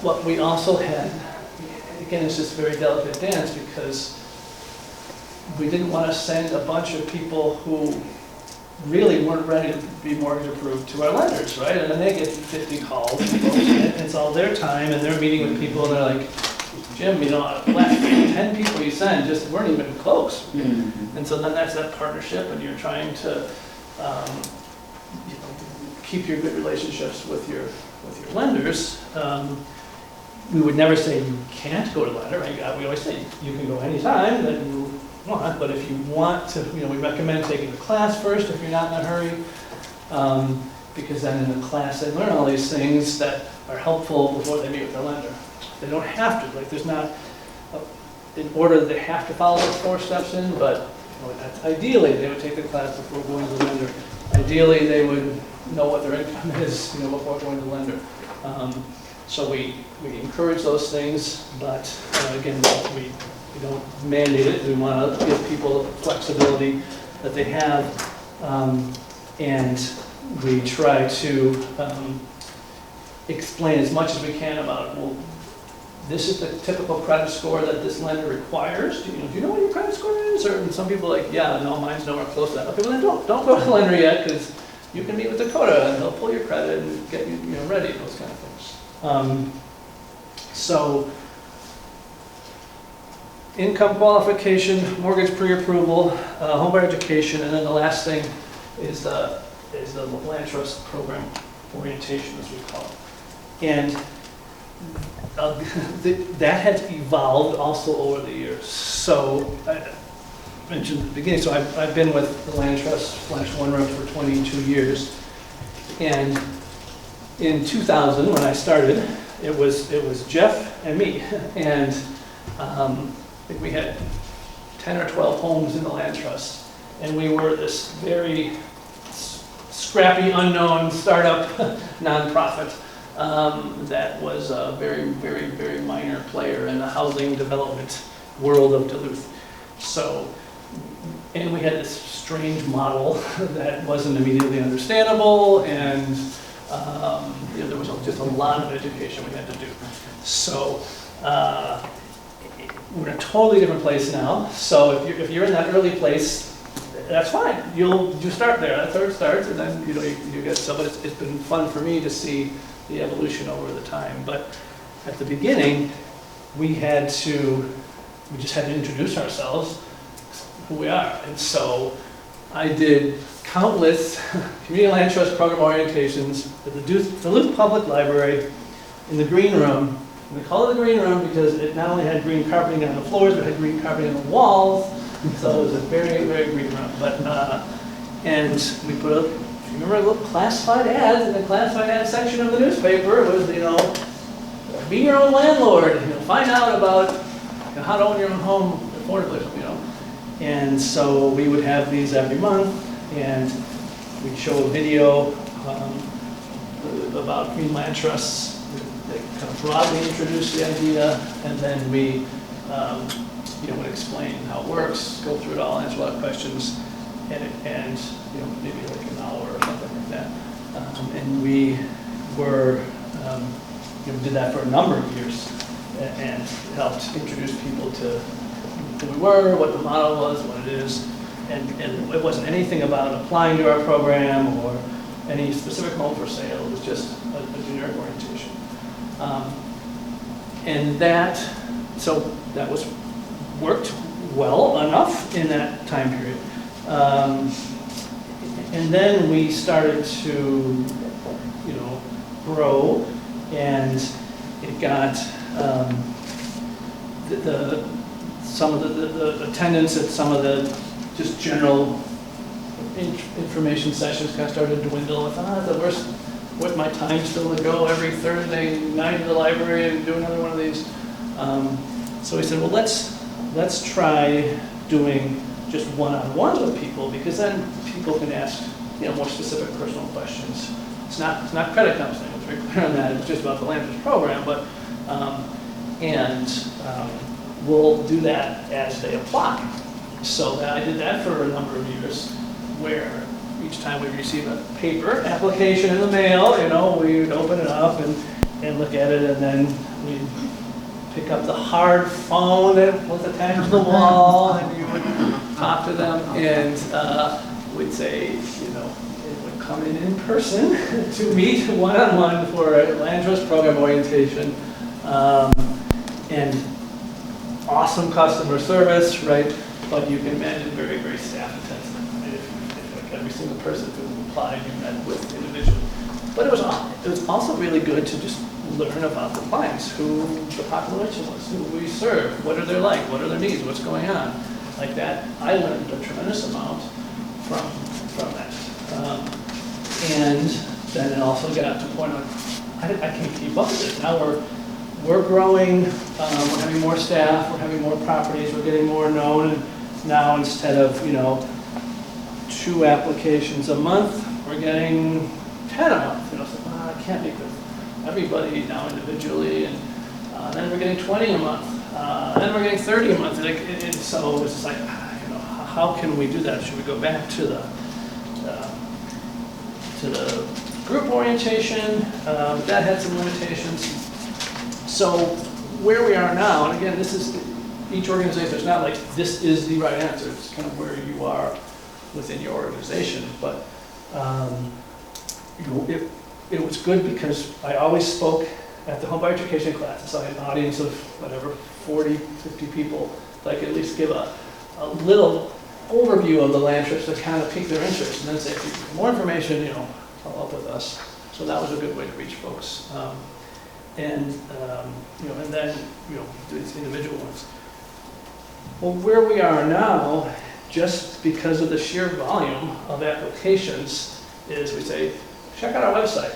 what we also had, again, it's just a very delicate dance, because we didn't want to send a bunch of people who really weren't ready to be mortgage approved to our lenders, right? And then they get 50 calls, and it's all their time, and they're meeting with people, and they're like, Jim, you know, last 10 people you sent just weren't even close. Mm-hmm. And so then that's that partnership, and you're trying to you know, keep your good relationships with your lenders. We would never say you can't go to the lender, right? We always say you can go anytime that you want, but if you want to, you know, we recommend taking the class first if you're not in a hurry, because then in the class they learn all these things that are helpful before they meet with their lender. They don't have to, like there's not, in order they have to follow those 4 steps in, but you know, ideally they would take the class before going to the lender. Ideally they would know what their income is, you know, before going to the lender. So we encourage those things, but again, we don't mandate it. We want to give people the flexibility that they have, and we try to explain as much as we can about, well, this is the typical credit score that this lender requires. Do you know what your credit score is? Or some people are like, yeah, no, mine's nowhere close to that. Okay, well then don't go to the lender yet, because you can meet with Dakota and they'll pull your credit and get you, ready, those kind of things. So income qualification, mortgage pre-approval, homebuyer education, and then the last thing is the land trust program orientation, as we call it. And that has evolved also over the years. So I mentioned at the beginning, so I've been with the land trust / One Roof for 22 years. And in 2000, when I started, it was Jeff and me. And I think we had 10 or 12 homes in the land trust. And we were this very scrappy, unknown startup nonprofit that was a very, very, very minor player in the housing development world of Duluth. So, and we had this strange model that wasn't immediately understandable, and there was just a lot of education we had to do. So we're in a totally different place now. So if you're in that early place, that's fine. You start there. That's where it starts, and then you get some. But it's been fun for me to see the evolution over the time. But at the beginning, we just had to introduce ourselves, who we are. And so I did countless community land trust program orientations at the Duluth Public Library in the green room. And we call it the green room because it not only had green carpeting on the floors, but it had green carpeting on the walls. So it was a very, very green room. But and we put up, if you remember, little classified ads in the classified ads section of the newspaper. It was, be your own landlord. Find out about how to own your own home affordably. And so we would have these every month, and we'd show a video about green land trusts. They kind of broadly introduce the idea, and then we would explain how it works, go through it all, answer a lot of questions, and maybe like an hour or something like that. And we were did that for a number of years, and helped introduce people to who we were, what the model was, what it is, and it wasn't anything about applying to our program or any specific home for sale. It was just a generic orientation, and that worked well enough in that time period. And then we started to, grow, and it got some of the attendance at some of the just general information sessions kind of started to dwindle. I thought, the worst, what my time still to go every Thursday night to the library and do another one of these. So we said, well, let's try doing just one-on-ones with people, because then people can ask, more specific personal questions. It's not credit counseling, it's very clear on that. It's just about the land trust program, but we'll do that as they apply. So I did that for a number of years, where each time we receive a paper application in the mail, we would open it up and look at it, and then we'd pick up the hard phone that was attached to the wall, and you would talk to them, and we'd say, it would come in person to meet one-on-one for a land trust program orientation, and awesome customer service, right? But you can imagine very, very staff intensive. Right? If like every single person who applied, you met with individually. But it was also really good to just learn about the clients, who the population was, who we serve, what are they like, what are their needs, what's going on. Like that, I learned a tremendous amount from that. And then it also got to the point of, I can't keep up with it. Now we're growing, we're having more staff, we're having more properties, we're getting more known. And now instead of, 2 applications a month, we're getting 10 a month. So, I can't make everybody now individually, and then we're getting 20 a month, then we're getting 30 a month. So it's just like, how can we do that? Should we go back to the group orientation? That had some limitations. So where we are now, and again, this is each organization. It's not like this is the right answer. It's kind of where you are within your organization, but it was good because I always spoke at the Homebuyer Education classes. So I had an audience of 40, 50 people. So I could at least give a little overview of the land trust to kind of pique their interest, and then say, if you want more information, follow up with us. So that was a good way to reach folks. And then do these individual ones. Well, where we are now, just because of the sheer volume of applications, is we say, check out our website,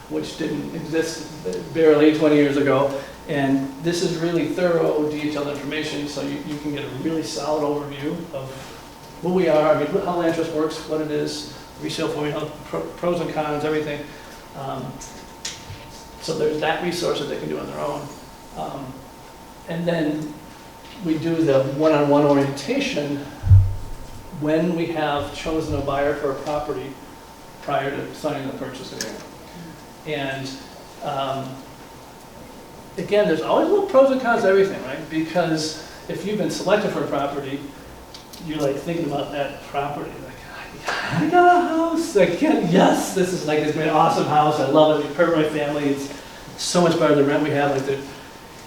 which didn't exist barely 20 years ago. And this is really thorough, detailed information, so you can get a really solid overview of who we are, how land trust works, what it is, resale formula, pros and cons, everything. So there's that resource that they can do on their own. And then we do the one-on-one orientation when we have chosen a buyer for a property prior to signing the purchase agreement. And again, there's always little pros and cons to everything, right? Because if you've been selected for a property, you're like thinking about that property, like, I got a house, yes, this is like, it's been an awesome house, I love it, it's perfect for my family, it's so much better than rent we have,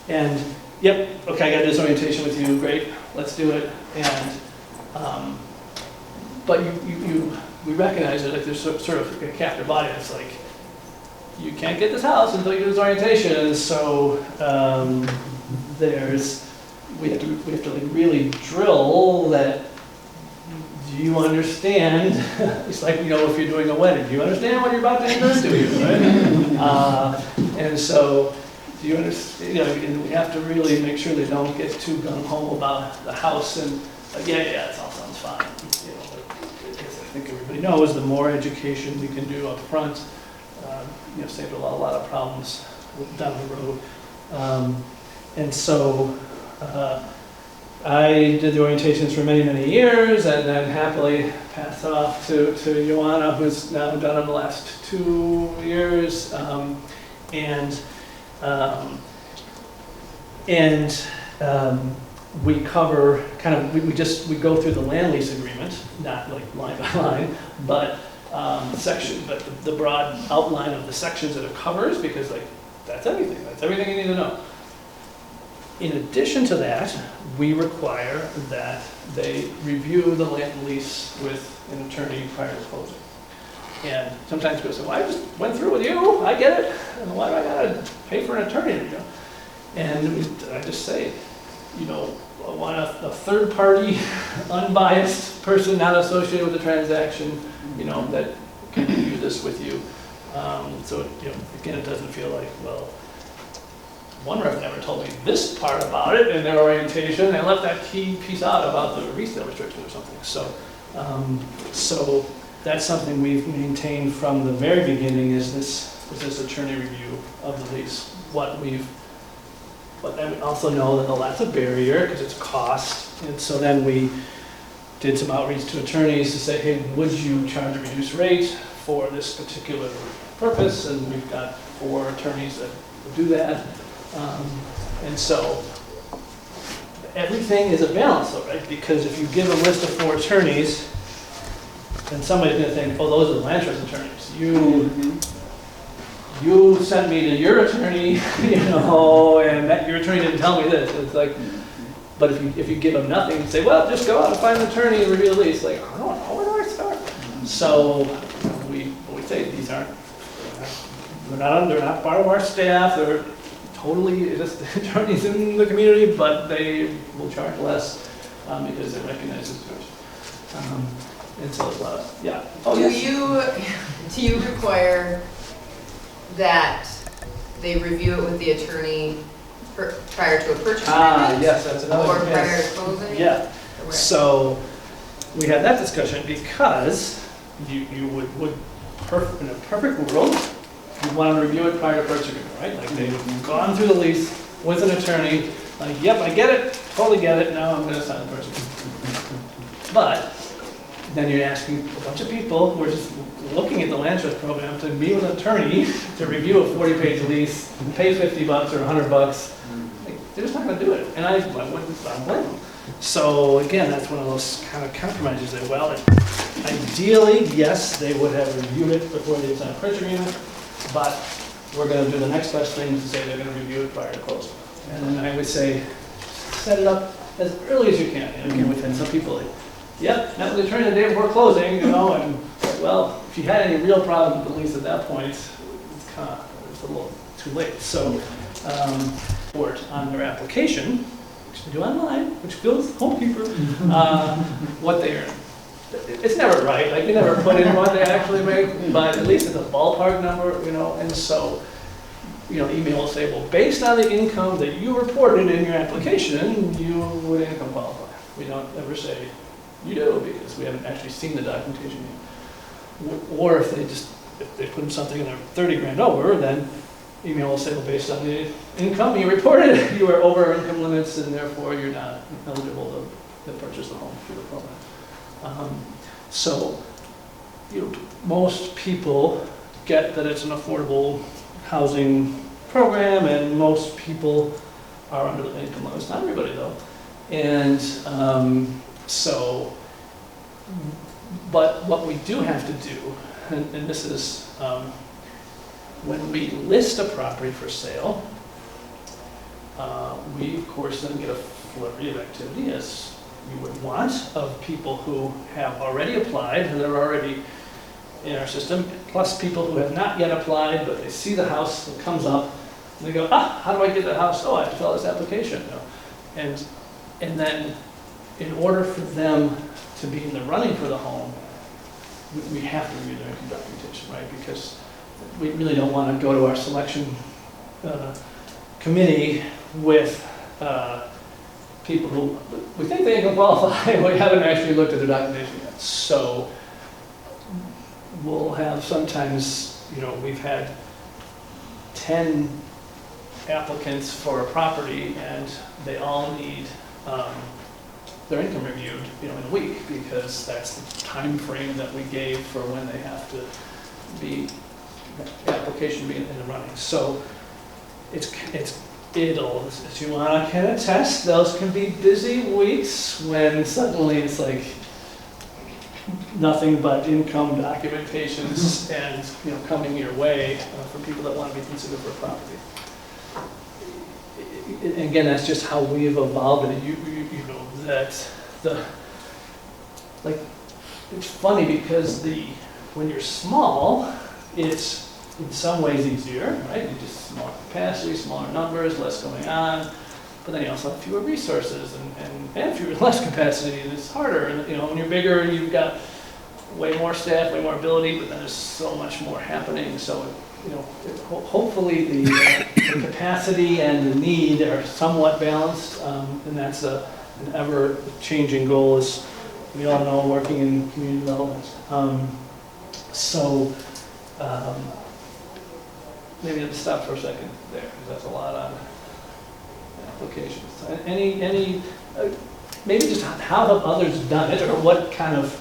and yep, okay, I got this orientation with you, great, let's do it. And but we recognize that there's sort of a captive audience, like, you can't get this house until you do this orientation. So we have to like really drill that. Do you understand? It's like, if you're doing a wedding, do you understand what you're about to enter into here, right? And so, do you understand? And we have to really make sure they don't get too gung ho about the house and yeah, it all sounds fine. I think everybody knows the more education we can do up front, saved a lot of problems down the road. And so I did the orientations for many, many years, and then happily passed it off to Joanna, who's now done it the last 2 years. We cover we go through the land lease agreement, not like line by line, but the broad outline of the sections that it covers, because that's everything you need to know. In addition to that, we require that they review the land lease with an attorney prior to closing. And sometimes people say, well, I just went through with you, I get it, and why do I gotta pay for an attorney? And I just say, want a third-party, unbiased person not associated with the transaction, that can review this with you. So, again, it doesn't feel like, well, one rep never told me this part about it in their orientation. They left that key piece out about the resale restriction or something. So that's something we've maintained from the very beginning is this attorney review of the lease. But then we also know that that's a barrier because it's cost. And so then we did some outreach to attorneys to say, hey, would you charge a reduced rate for this particular purpose? And we've got 4 attorneys that will do that. And so everything is a balance though, right? Because if you give a list of 4 attorneys, then somebody's gonna think, oh, those are the land trust attorneys. You sent me to your attorney, and that your attorney didn't tell me this. It's like, but if you give them nothing, you say, well, just go out and find an attorney and review the lease. Like, I don't know, where do I start? So we say these they're not part of our staff. They're totally just attorneys in the community, but they will charge less because they recognize this person. And so it's a lot of, yeah. Oh, Do you require that they review it with the attorney prior to a purchase agreement? Yes, that's another. Or prior to closing? Yeah. Or what? So we had that discussion because you would in a perfect world, you want to review it prior to purchase agreement, right? Like they've gone through the lease with an attorney, like, yep, I get it, totally get it, now I'm going to sign the purchase agreement. But then you're asking a bunch of people who are just looking at the land trust program to meet with an attorney to review a 40-page lease, pay $50 or $100. Like, they're just not going to do it, and I don't blame them. So again, that's one of those kind of compromises that, well, ideally, yes, they would have reviewed it before they signed a purchase agreement, but we're going to do the next best thing to say they're going to review it prior to closing. And then I would say, set it up as early as you can. And again, we've had some people like, yep, met with the attorney the day before closing, and well, if you had any real problems with the lease at that point, it's a little too late. So, report on their application, which they do online, which bills Homekeeper, what they earn. It's never right, like you never put in what they actually make, but at least it's a ballpark number, and so, email will say, well, based on the income that you reported in your application, you would income qualify. We don't ever say you do, because we haven't actually seen the documentation yet. Or if they put something in there 30 grand over, then email will say, well, based on the income you reported, you are over income limits, and therefore you're not eligible to purchase the home through the program. So, most people get that it's an affordable housing program, and most people are under the income limits. Not everybody, though. And so, but what we do have to do, and this is when we list a property for sale, we of course then get a flurry of activity, as you would want, of people who have already applied, who are already in our system, plus people who have not yet applied, but they see the house that comes up, and they go, how do I get that house? Oh, I have to fill out this application. And then in order for them to be in the running for the home, we have to review their income documentation, right? Because we really don't want to go to our selection committee with people who we think they can qualify, we haven't actually looked at their documentation yet. So we'll have sometimes, we've had 10 applicants for a property, and they all need their income reviewed, in a week, because that's the time frame that we gave for when they have to be, the application be in the running. So it'll, as you can attest, those can be busy weeks when suddenly it's like nothing but income documentations and coming your way for people that want to be considered for a property. Again, that's just how we've evolved it. That it's funny because when you're small, it's in some ways easier, right? You just smaller capacity, smaller numbers, less going on. but then you also have fewer resources and fewer, less capacity, and it's harder, and, you know, when you're bigger, you've got way more staff, way more ability, but then there's so much more happening, so, you know, hopefully the capacity and the need are somewhat balanced, and that's an ever-changing goal, as we all know, working in community development. Maybe I'll stop for a second there, because that's a lot on applications. Maybe just how have others done it, or what kind of,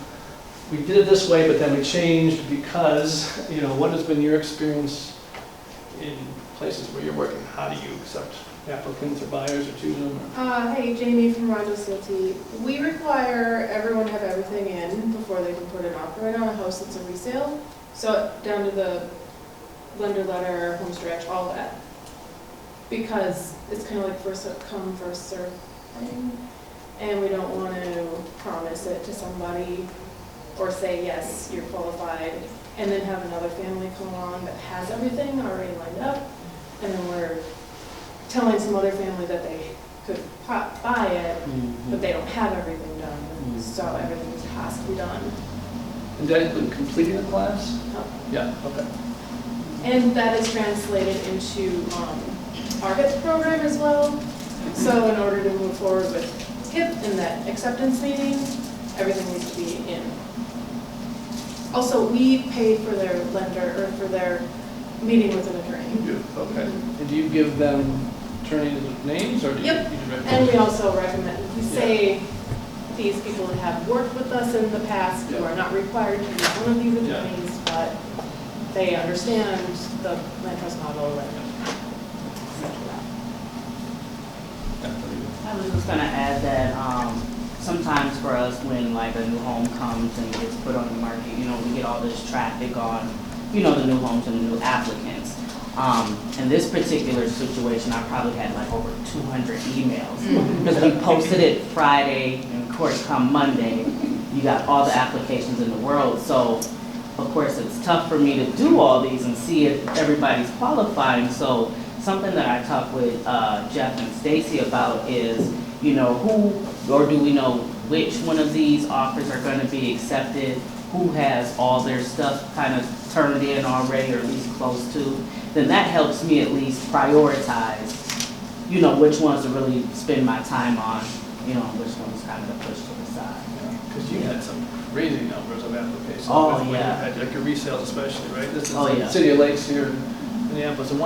we did it this way, but then we changed because, you know, what has been your experience in places where you're working? How do you accept applicants or buyers or choose them? Hey, Jamie from Rondo CLT. We require everyone to have everything in before they can put an offer in on a house that's a resale. So down to the lender letter, home stretch, all that. Because it's kind of like first come, first serve thing. And we don't want to promise it to somebody or say, yes, you're qualified, and then have another family come along that has everything already lined up. And then we're telling some other family that they could buy it, but they don't have everything done. So everything has to be done. And that include completing the class? Oh. Yeah, okay. And that is translated into our HIP program as well. So in order to move forward with HIP in that acceptance meeting, everything needs to be in. Also, we pay for their lender, or for their meeting with an attorney. You do, okay. And do you give them attorneys with names, or do you? Yep. You recommend? And we also recommend, we say these people have worked with us in the past, who are not required to use one of these attorneys, but they understand the land trust model and I was just gonna add that sometimes for us, when like a new home comes and gets put on the market, you know, we get all this traffic on, you know, the new homes and the new applicants. In this particular situation, I probably had like over 200 emails because we posted it Friday, and of course, come Monday, you got all the applications in the world. So, of course, it's tough for me to do all these and see if everybody's qualifying. So, something that I talked with Jeff and Stacy about is, you know, who, or do we know which one of these offers are going to be accepted? Who has all their stuff kind of turned in already, or at least close to? Then that helps me at least prioritize, you know, which ones to really spend my time on, you know, which ones kind of to push to the side. Because you had some crazy numbers of applications. Oh, when yeah. You had like your resales especially, right? This is Oh, yeah. City of Lakes here in Minneapolis, and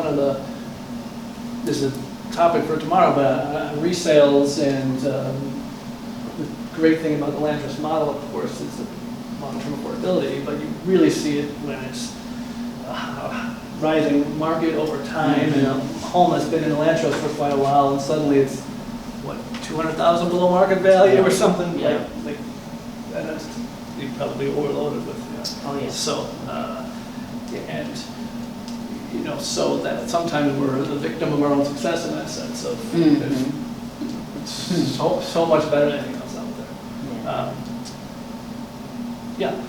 this is a topic for tomorrow, but resales, and the great thing about the land trust model, of course, is the long-term affordability, but you really see it when it's rising market over time, and a home that's been in the land trust for quite a while, and suddenly it's, what, 200,000 below market value or something? Yeah. Like, and that's, you probably overloaded with, Oh, yeah. So, and, you know, so that sometimes we're the victim of our own success in that sense of, it's so much better than anything else out there. Yeah.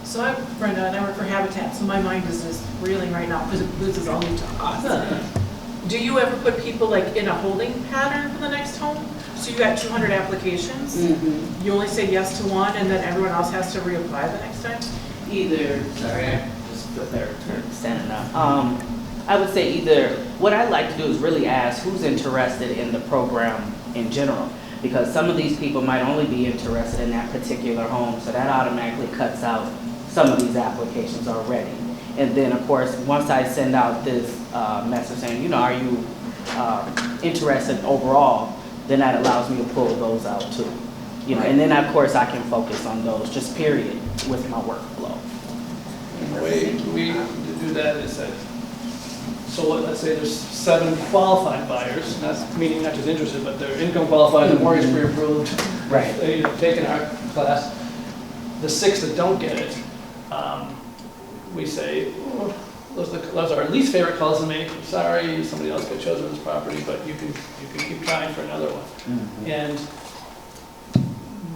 So I'm Brenda, and I work for Habitat, so my mind is just reeling right now, because this is all new to us. Do you ever put people like in a holding pattern for the next home? So you got 200 applications, you only say yes to one, and then everyone else has to reapply the next time? Either, sorry, I just put their turn standing up. I would say either, what I like to do is really ask who's interested in the program in general, because some of these people might only be interested in that particular home, so that automatically cuts out some of these applications already. And then, of course, once I send out this message saying, you know, are you interested overall, then that allows me to pull those out too. You know, and then, of course, I can focus on those, just period, with my workflow. And the way we do that is that, so let's say there's 7 qualified buyers, and that's meaning not just interested, but they're income qualified, they're mortgage pre-approved, Right. they've taken our class. The 6 that don't get it, we say, oh, those are our least favorite calls to make. I'm sorry, somebody else got chosen this property, but you can keep trying for another one. And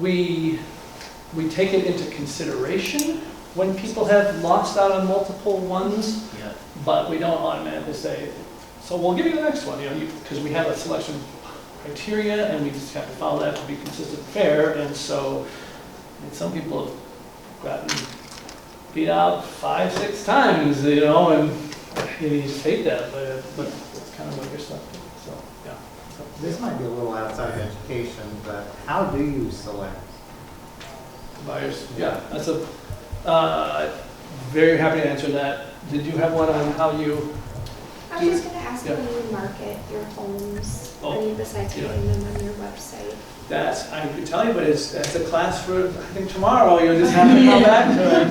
we take it into consideration when people have lost out on multiple ones, but we don't automatically say, so we'll give you the next one, you know, because we have a selection criteria, and we just have to follow that to be consistent and fair, and so, and some people have gotten beat out 5, 6 times, you know, and you just hate that, but it's kind of what you're stuck with, so, yeah. This might be a little outside of education, but how do you select? Buyers, yeah, that's very happy to answer that. Did you have one on how you? I was just gonna ask Yeah. how you market your homes, I Oh, mean, besides yeah. putting them on your website. That's, I can tell you, but that's a class for, I think tomorrow, you'll just have to come back to it.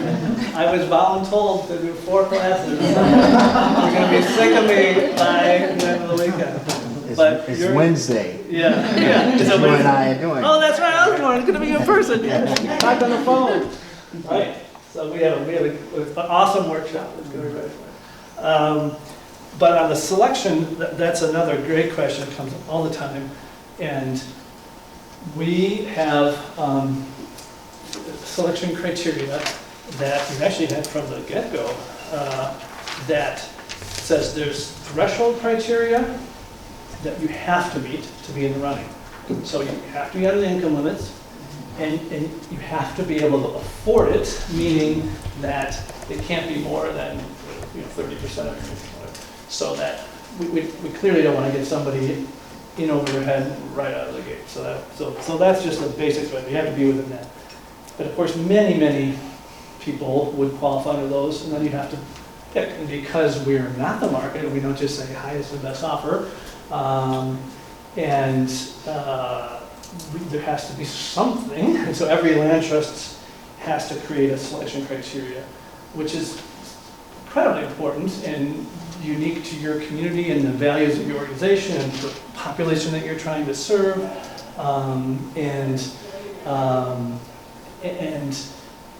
I was voluntold to do 4 classes. You're gonna be sick of me by the end of the weekend. But It's you're- Wednesday. Yeah, yeah. That's what you and I are doing. Oh, that's right, I was born, it's gonna be in person, not on the phone. Right, so we have an awesome workshop that's gonna be ready for it. But on the selection, that's another great question that comes up all the time. And we have selection criteria that we've actually had from the get-go that says there's threshold criteria that you have to meet to be in the running. So you have to be under the income limits, and you have to be able to afford it, meaning that it can't be more than 30% of your income. So that we clearly don't want to get somebody in over their head right out of the gate. So that's just the basics, but you have to be within that. But of course, many people would qualify under those, and then you have to pick. And because we're not the market, we don't just say highest and best offer. There has to be something, and so every land trust has to create a selection criteria, which is incredibly important and unique to your community and the values of your organization and the population that you're trying to serve. And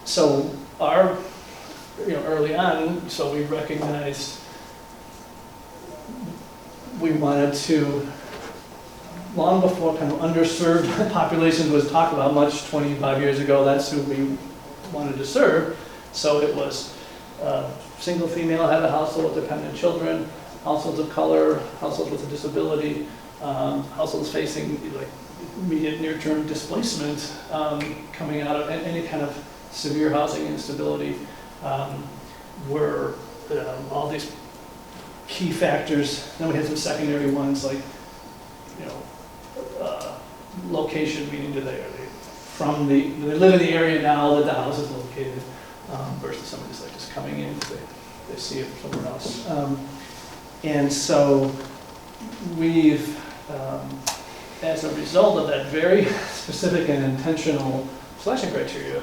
so our, early on, so we recognized we wanted to, long before kind of underserved populations was talked about much 25 years ago, that's who we wanted to serve. So it was single female, head of household with dependent children, households of color, households with a disability, households facing like immediate near-term displacement coming out of any kind of severe housing instability, were all these key factors. Then we had some secondary ones like, location, meaning do they live in the area now that the house is located, versus somebody just like just coming in because they see it somewhere else. And so we've, as a result of that very specific and intentional selection criteria,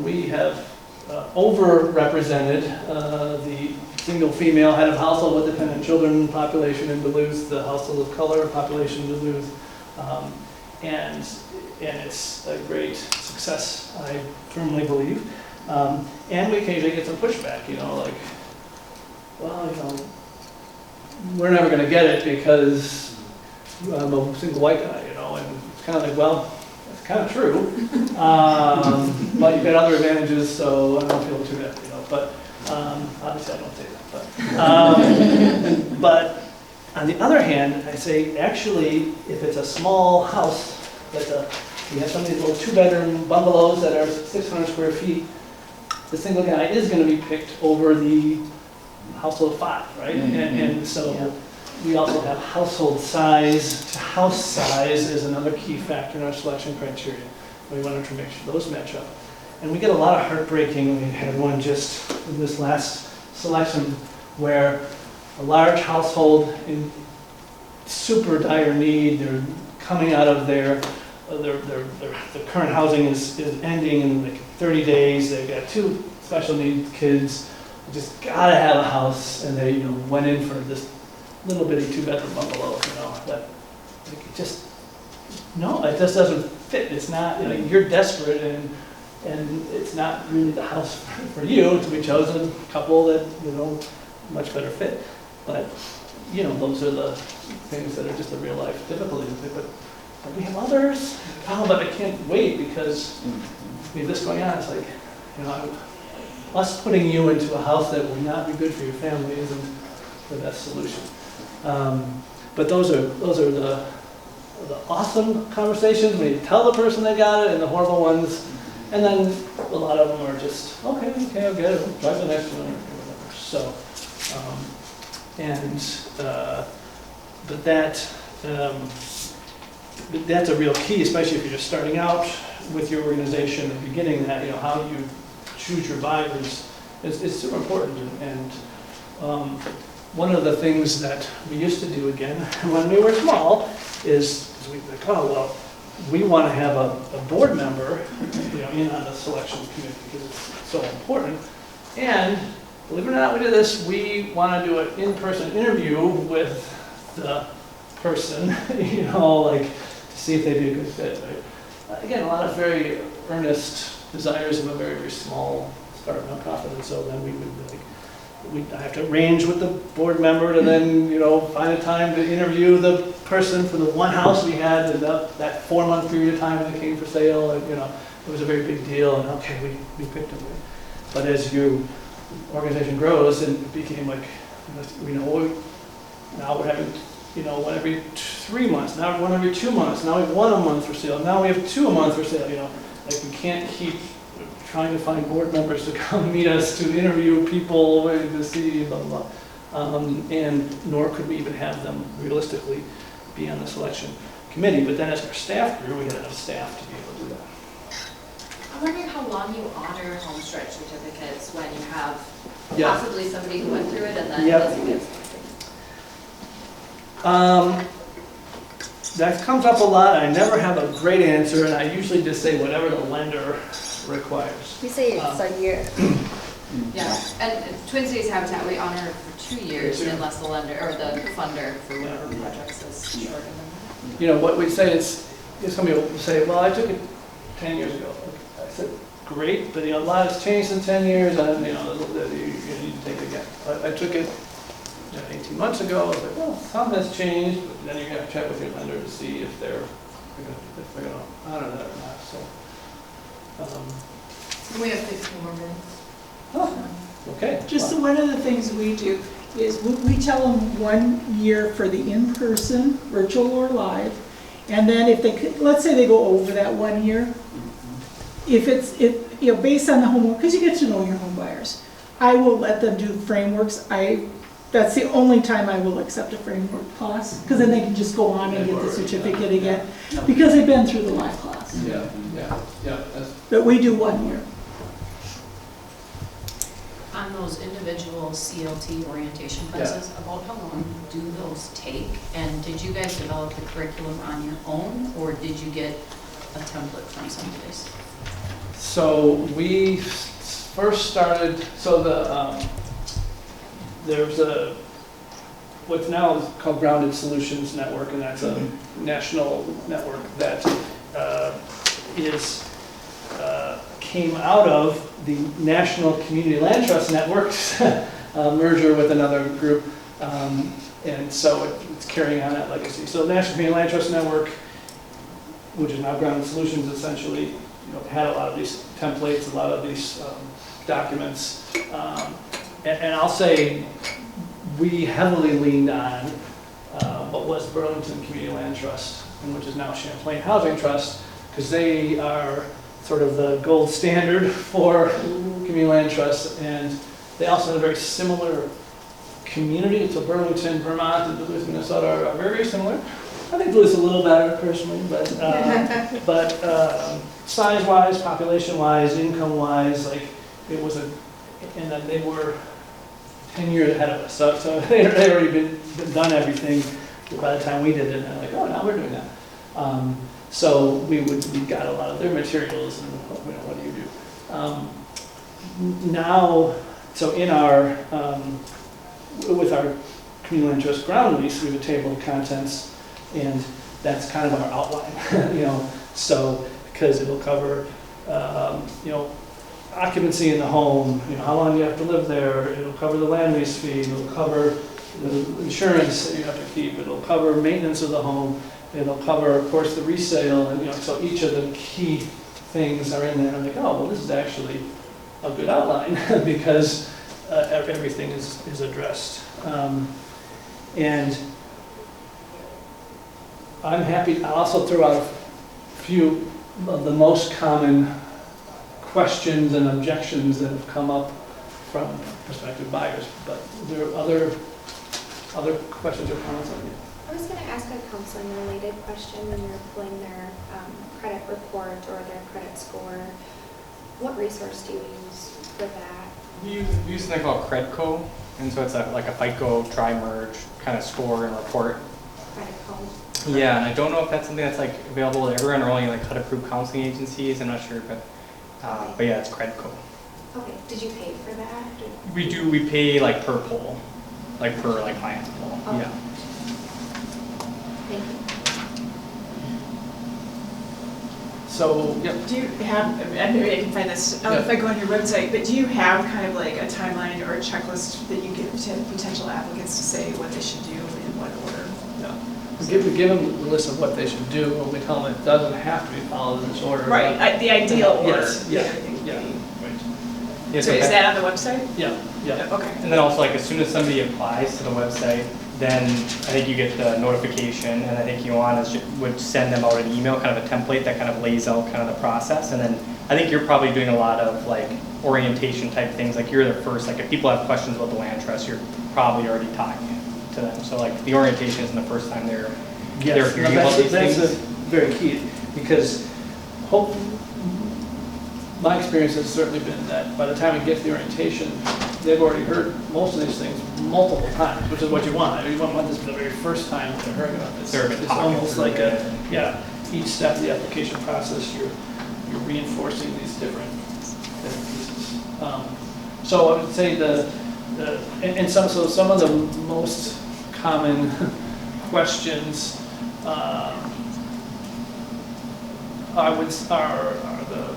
we have overrepresented the single female head of household with dependent children population in Duluth, the household of color population in Duluth, and it's a great success, I firmly believe. And we occasionally get some pushback, like, well, we're never going to get it because I'm a single white guy, and it's kind of like, well, that's kind of true, but you've got other advantages, so I don't feel too bad, but obviously I don't say that, but on the other hand, I say actually, if it's a small house, like you have some of these little 2-bedroom bungalows that are 600 square feet, the single guy is going to be picked over the household of 5, right? Mm-hmm. And so we also have household size to house size is another key factor in our selection criteria. We wanted to make sure those match up. And we get a lot of heartbreaking. We had one just in this last selection where a large household in super dire need, they're coming out of their current housing is ending in like 30 days. They've got 2 special needs kids. They just gotta have a house, and they went in for this little bitty 2-bedroom bungalow. That it just doesn't fit. It's not. You're desperate, and it's not really the house for you. So we chose a couple that much better fit. But those are the things that are just the real life difficulties of it. But we have others. But I can't wait because we have this going on. It's like, us putting you into a house that will not be good for your family isn't the best solution. But those are the the awesome conversations when you tell the person they got it, and the horrible ones. And then a lot of them are just, okay, I'll get it, try the next one, or whatever. So, but that's a real key, especially if you're just starting out with your organization at the beginning, that, you know, how you choose your buyers is super important. And one of the things that we used to do, again, when we were small, is we like, oh, well, we want to have a board member, you know, in on the selection committee because it's so important. And believe it or not, we do this. We want to do an in-person interview with the person, you know, like to see if they'd be a good fit. Right? Again, a lot of very earnest desires of a very, very small startup nonprofit, and so then we would be like, we'd have to arrange with the board member to then, you know, find a time to interview the person for the one house we had in that 4-month period of time when it came for sale. And, you know, it was a very big deal, and okay, we picked them. But as your organization grows, and it became like, you know, now we're having, you know, one every 3 months, now one every 2 months, now we have 1 a month for sale, now we have 2 a month for sale, you know. Like, we can't keep trying to find board members to come meet us to interview people to see blah, blah, blah. And nor could we even have them realistically be on the selection committee. But then as our staff grew, we had enough staff to be able to do that. I'm wondering how long you honor home stretch certificates when you have Yeah. possibly somebody who went through it and then Yep. doesn't get something. That comes up a lot. I never have a great answer, and I usually just say whatever the lender requires. We say it's a year. Yeah, and Twin Cities Habitat, we honor it for 2 years Two. unless the lender, or the funder for whatever project says shorter than that. You know, what we say is somebody will say, well, I took it 10 years ago. I said, great, but, you know, a lot has changed in 10 years, and, you know, you need to take it again. I took it 18 months ago. I was like, well, some has changed, but then you're going to check with your lender to see if they're going to honor that or not. So, We have 15 more minutes. oh, okay. Just one of the things we do is we tell them 1 year for the in-person, virtual or live, and then if they, let's say they go over that 1 year, if you know, based on the homework, because you get to know your home buyers, I will let them do frameworks. That's the only time I will accept a framework class, because then they can just go on and get the certificate again, because they've been through the live class. Yeah. But we do 1 year. On those individual CLT orientation classes, about how long do those take? And did you guys develop the curriculum on your own, or did you get a template from someplace? So we first started, so there's what's now called Grounded Solutions Network, and that's a national network that came out of the National Community Land Trust Network merger with another group, and so it's carrying on that legacy. So the National Community Land Trust Network, which is now Grounded Solutions, essentially, you know, had a lot of these templates, a lot of these documents, and I'll say we heavily leaned on what was Burlington Community Land Trust, and which is now Champlain Housing Trust, because they are sort of the gold standard for community land trusts, and they also have a very similar community. So Burlington, Vermont, and Duluth, Minnesota are very, very similar. I think Duluth's a little better personally, but size-wise, population-wise, income-wise, like it was and then they were 10 years ahead of us. So they already been done everything by the time we did it, and like, oh, now we're doing that. So we got a lot of their materials, and you know, what do you do? Now, so in our, with our community land trust ground lease, we have a table of contents, and that's kind of our outline, you know, so, because it'll cover, you know, occupancy in the home, you know, how long you have to live there, it'll cover the land lease fee, it'll cover the insurance that you have to keep, it'll cover maintenance of the home, it'll cover, of course, the resale, and, you know, so each of the key things are in there. I'm like, oh, well, this is actually a good outline because everything is addressed. And I'm happy, I'll also throw out a few of the most common questions and objections that have come up from prospective buyers, but there are other questions or comments on it? I was gonna ask a counseling-related question when you're pulling their credit report or their credit score. What resource do you use for that? We use something called Credco, and so it's like a FICO tri-merge kind of score and report. Credit code? Yeah, and I don't know if that's something that's like available to everyone or only like HUD-approved counseling agencies. I'm not sure, but yeah, it's Credco. Okay, did you pay for that? We pay like per poll, like per like client poll. Okay. Yeah. Thank you. So, yep. Do you have, and maybe I can find this, if I go on your website, but do you have kind of like a timeline or a checklist that you give to potential applicants to say what they should do in what order? We give them the list of what they should do, and we tell them it doesn't have to be followed in this order. Right, the ideal order. Yes, yeah, right. So is that on the website? Yeah. Okay. And then also like as soon as somebody applies to the website, then I think you get the notification, and I think Ioana would send them out an email, kind of a template that kind of lays out kind of the process. And then I think you're probably doing a lot of like orientation type things. Like you're the first, like if people have questions about the land trust, you're probably already talking to them. So like the orientation isn't the first time they're hearing about these that's things. very key, because my experience has certainly been that by the time we get to the orientation, they've already heard most of these things multiple times, which is what you want. You want this to be the very first time they're hearing about this. It's almost like each step of the application process, you're reinforcing these different pieces. So I would say some of the most common questions are the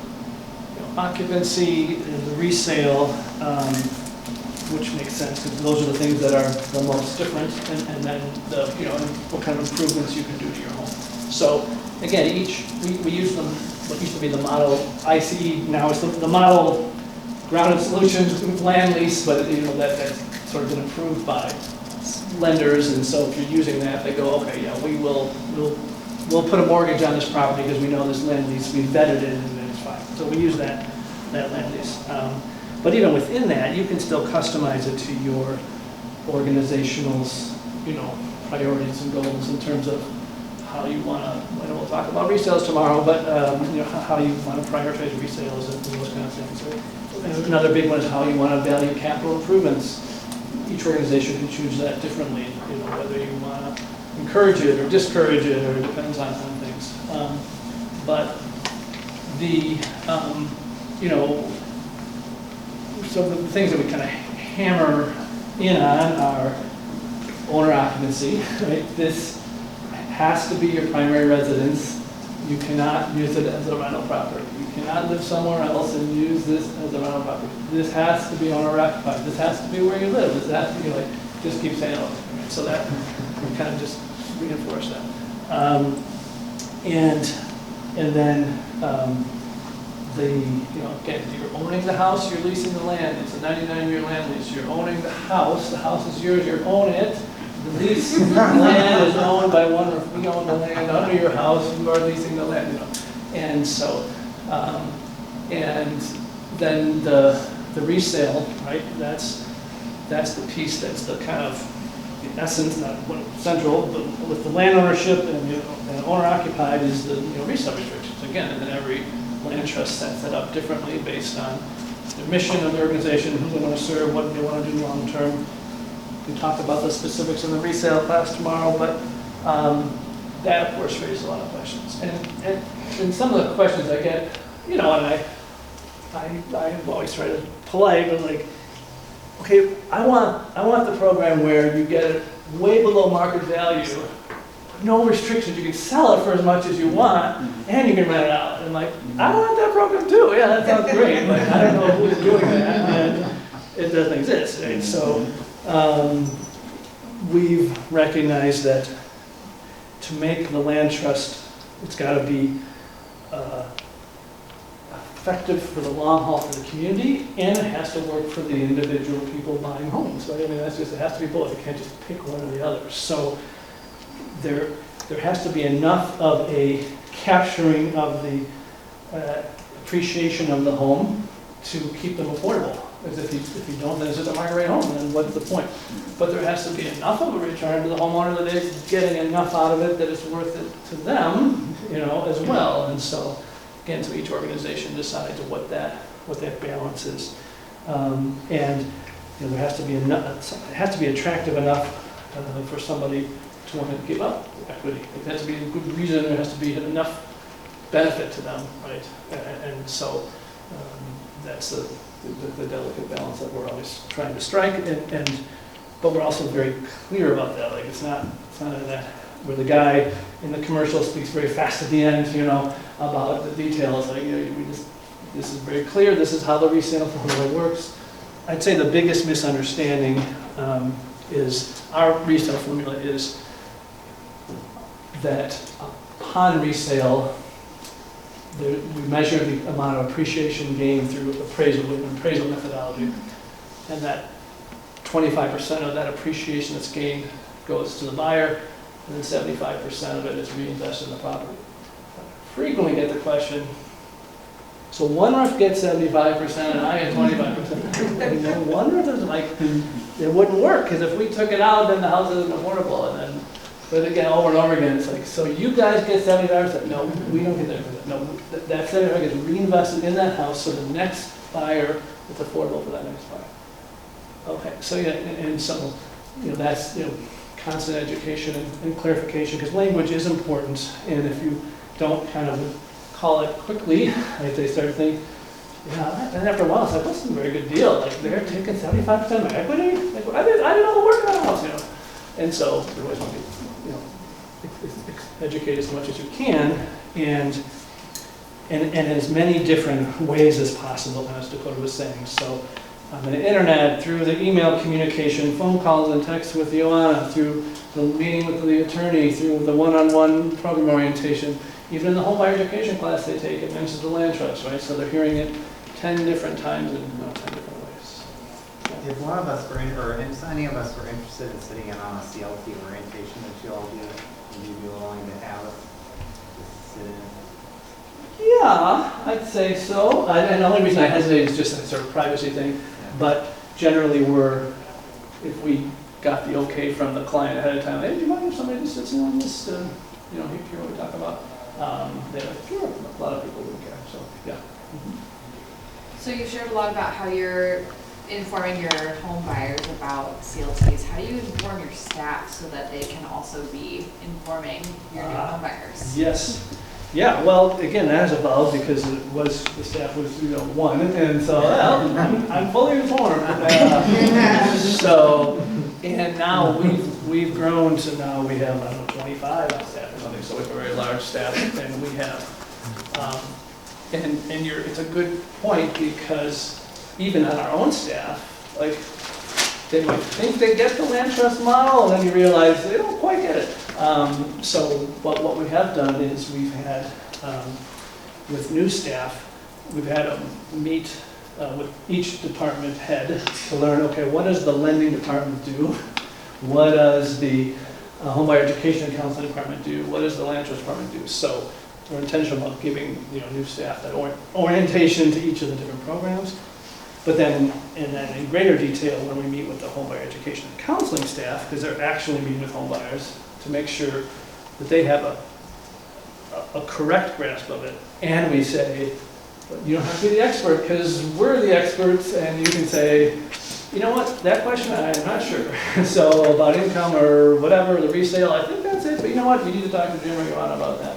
occupancy, the resale, which makes sense because those are the things that are the most different, and then what kind of improvements you can do to your home. So again, we use them. What used to be the model ICE now is the model grounded solutions with land lease, but that's sort of been improved by lenders, and so if you're using that, they go, okay, yeah, we'll put a mortgage on this property because we know this land lease, we vetted it, and then it's fine. So we use that land lease. But even within that, you can still customize it to your organizational's, priorities and goals in terms of how you want to. I know we'll talk about resales tomorrow, but how you want to prioritize resales and those kind of things. And another big one is how you want to value capital improvements. Each organization can choose that differently. Whether you want to encourage it or discourage it, or it depends on things. But the so the things that we kind of hammer in on are owner occupancy, right? This has to be your primary residence. You cannot use it as a rental property. You cannot live somewhere else and use this as a rental property. This has to be owner occupied. This has to be where you live. This has to be just keep saying it. Right? So that we kind of just reinforce that. And then again, you're owning the house, you're leasing the land. It's a 99-year land lease. You're owning the house is yours, you own it. The lease land is owned by one, or we own the land under your house, you are leasing the land, And so, and then the resale, right, that's the piece that's the kind of the essence, not central, but with the land ownership and owner occupied is the resale restrictions. Again, and then every land trust sets that up differently based on the mission of the organization, who they want to serve, what they want to do long term. We talk about the specifics in the resale class tomorrow, but that of course raises a lot of questions. And some of the questions I get, and I always try to polite, but like, okay, I want the program where you get it way below market value, no restrictions. You can sell it for as much as you want, and you can rent it out. And like, I want that program too. Yeah, that sounds great. Like, I don't know who's doing that, and it doesn't exist. Right? So we've recognized that to make the land trust, it's got to be effective for the long haul for the community, and it has to work for the individual people buying homes. So I mean, it has to be both. You can't just pick one or the other. So there has to be enough of a capturing of the appreciation of the home to keep them affordable. Because if you don't, then it's just a market rate home, then what's the point? But there has to be enough of a return to the homeowner that they're getting enough out of it that it's worth it to them, as well. And so, again, so each organization decides what that balance is. And there has to be enough, it has to be attractive enough for somebody to want to give up equity. It has to be a good reason, there has to be enough benefit to them, right? And so that's the delicate balance that we're always trying to strike. But we're also very clear about that. Like it's not that where the guy in the commercial speaks very fast at the end, about the details. Like this is very clear. This is how the resale formula works. I'd say the biggest misunderstanding is our resale formula is that upon resale, we measure the amount of appreciation gained through appraisal methodology, and that 25% of that appreciation that's gained goes to the buyer, and then 75% of it is reinvested in the property. I frequently get the question, so one roof gets 75% and I get 25%. No wonder it wouldn't work, because if we took it out, then the house isn't affordable. But again, over and over again, it's like, so you guys get 75%? No, we don't get that. No, that 75% gets reinvested in that house, so the next buyer, it's affordable for that next buyer. Okay, so yeah, and so, that's, constant education and clarification, because language is important, and if you don't kind of call it quickly, like they start to think, and after a while, it's like, that's a very good deal. Like, they're taking 75% of my equity? Like, I did all the work in that house, And so, you always want to be, educate as much as you can, and in as many different ways as possible, as Dakota was saying. So, on the internet, through the email communication, phone calls and texts with Joanna, through the meeting with the attorney, through the one-on-one program orientation, even in the homebuyer education class they take, it mentions the land trust, right? So they're hearing it 10 different times in 10 different ways. If one of us were or if any of us were interested in sitting in on a CLT orientation that you all do, would you be willing to have us sit in? Yeah, I'd say so. And the only reason I hesitate is just a sort of privacy thing. But generally, if we got the okay from the client ahead of time, hey, do you mind if somebody just sits in on this, hear what we talk about? They're like, sure, a lot of people would care, so yeah. So you've shared a lot about how you're informing your home buyers about CLTs. How do you inform your staff so that they can also be informing your new home buyers? Yes. Yeah, well, again, that has evolved because the staff was, one, and so, I'm fully informed. And now we've grown to now we have, 25 on staff or something, so we have a very large staff, and we have, it's a good point, because even on our own staff, like, they might think they get the land trust model, and then you realize they don't quite get it. So what we have done is we've had, with new staff, we've had them meet with each department head to learn, okay, what does the lending department do? What does the homebuyer education and counseling department do? What does the land trust department do? So we're intentional about giving new staff that orientation to each of the different programs. But then in greater detail, when we meet with the homebuyer education and counseling staff, because they're actually meeting with home buyers to make sure that they have a correct grasp of it. And we say, you don't have to be the expert, because we're the experts, and you can say, you know what, that question, I'm not sure. So about income or whatever, the resale, I think that's it, but you know what, you need to talk to Jim or Joanna about that.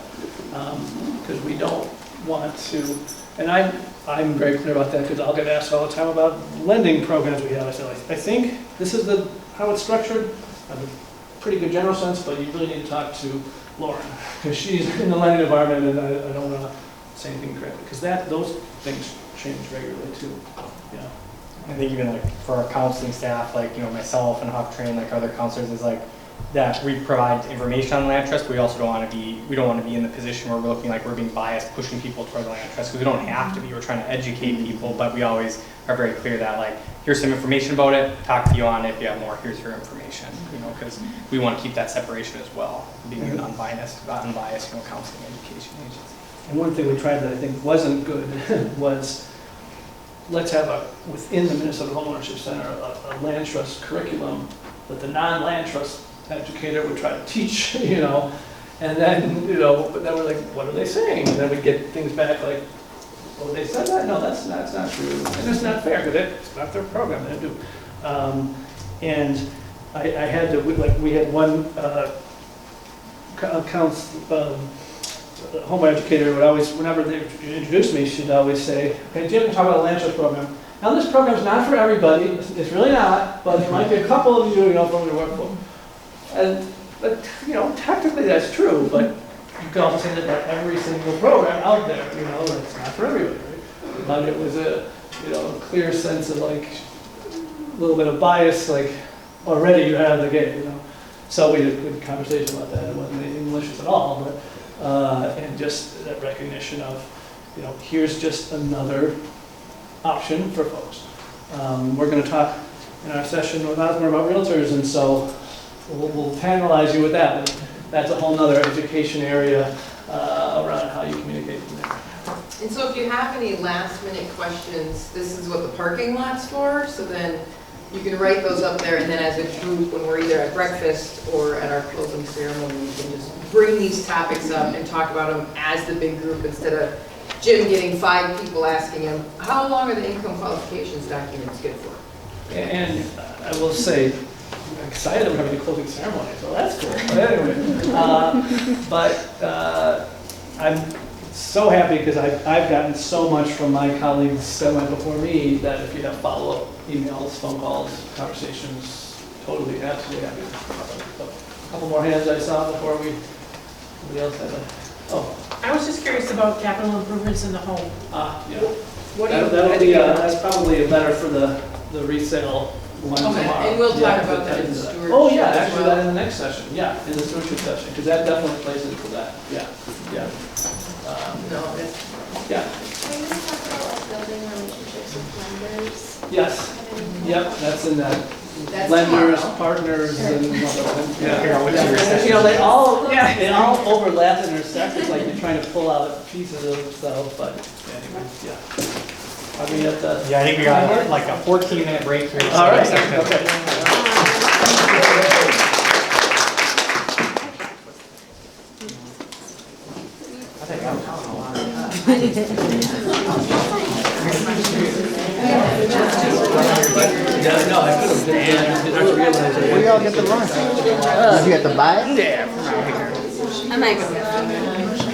Because we don't want to, and I'm very clear about that, because I'll get asked all the time about lending programs we have. I say, I think this is how it's structured. I have a pretty good general sense, but you really need to talk to Lauren, because she's in the lending department, and I don't want to say anything correctly, because those things change regularly too. Yeah. I think even like for our counseling staff, like myself and Huck train like other counselors, is like that we provide information on the land trust. We also don't want to be in the position where we're looking like we're being biased, pushing people toward the land trust, because we don't have to be. We're trying to educate people, but we always are very clear that like, here's some information about it, talk to you on it. If you have more, here's your information, because we want to keep that separation as well, being an unbiased, counseling education agency. And one thing we tried that I think wasn't good was, let's have within the Minnesota Homeownership Center, a land trust curriculum that the non-land trust educator would try to teach, and then, but then we're like, what are they saying? And then we get things back like, oh, they said that? No, that's not true. And it's not fair, because it's not their program, they do. And I had to, we had one home educator would always, whenever they introduced me, she'd always say, okay, Jim, talk about a land trust program. Now, this program's not for everybody, it's really not, but there might be a couple of you, from your work for. But technically that's true, but you can also say that about every single program out there, it's not for everybody, right? But it was a clear sense of like, a little bit of bias, like, already you have the gate, So we had a good conversation about that. It wasn't anything malicious at all, but, and just that recognition of, here's just another option for folks. We're going to talk in our session with Osmer about realtors, and so we'll panelize you with that. But that's a whole nother education area around how you communicate from there. And so if you have any last minute questions, this is what the parking lot's for, so then you can write those up there, and then as a group, when we're either at breakfast or at our closing ceremony, you can just bring these topics up and talk about them as the big group, instead of Jim getting 5 people asking him, how long are the income qualifications documents good for? And I will say, I'm excited we're having a closing ceremony, so that's cool. But anyway, I'm so happy because I've gotten so much from my colleagues that went before me that if you have follow-up emails, phone calls, conversations, totally, absolutely happy. So, a couple more hands I saw before somebody else had I was just curious about capital improvements in the home. Yeah. What do you? That's probably a better for the resale one tomorrow. And we'll talk about that in stewardship. Oh, yeah, as actually, well. that in the next session, yeah, in the stewardship session, because that definitely plays into that, yeah. No, that's, Yeah, Are you going to talk about like building relationships with lenders? yes, yep, that's in that. That's Lenders, tomorrow. partners, and Figure out which of your yeah. sessions. They all overlap and intersect. It's like you're trying to pull out pieces of stuff, but anyway, yeah. Are we at the? Yeah, I think we got like a 14-minute break here. All right, Second. okay. Yeah, no, I could have. I didn't realize it. Where y'all get the lunch? Did you have to buy it? I might go get food.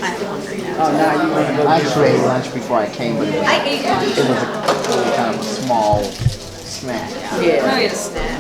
I'm hungry now. Oh, now you want to go. I actually ate lunch before I came, but it was, I ate lunch. it was a really kind of a small snack. Yeah. Oh, yeah, snack.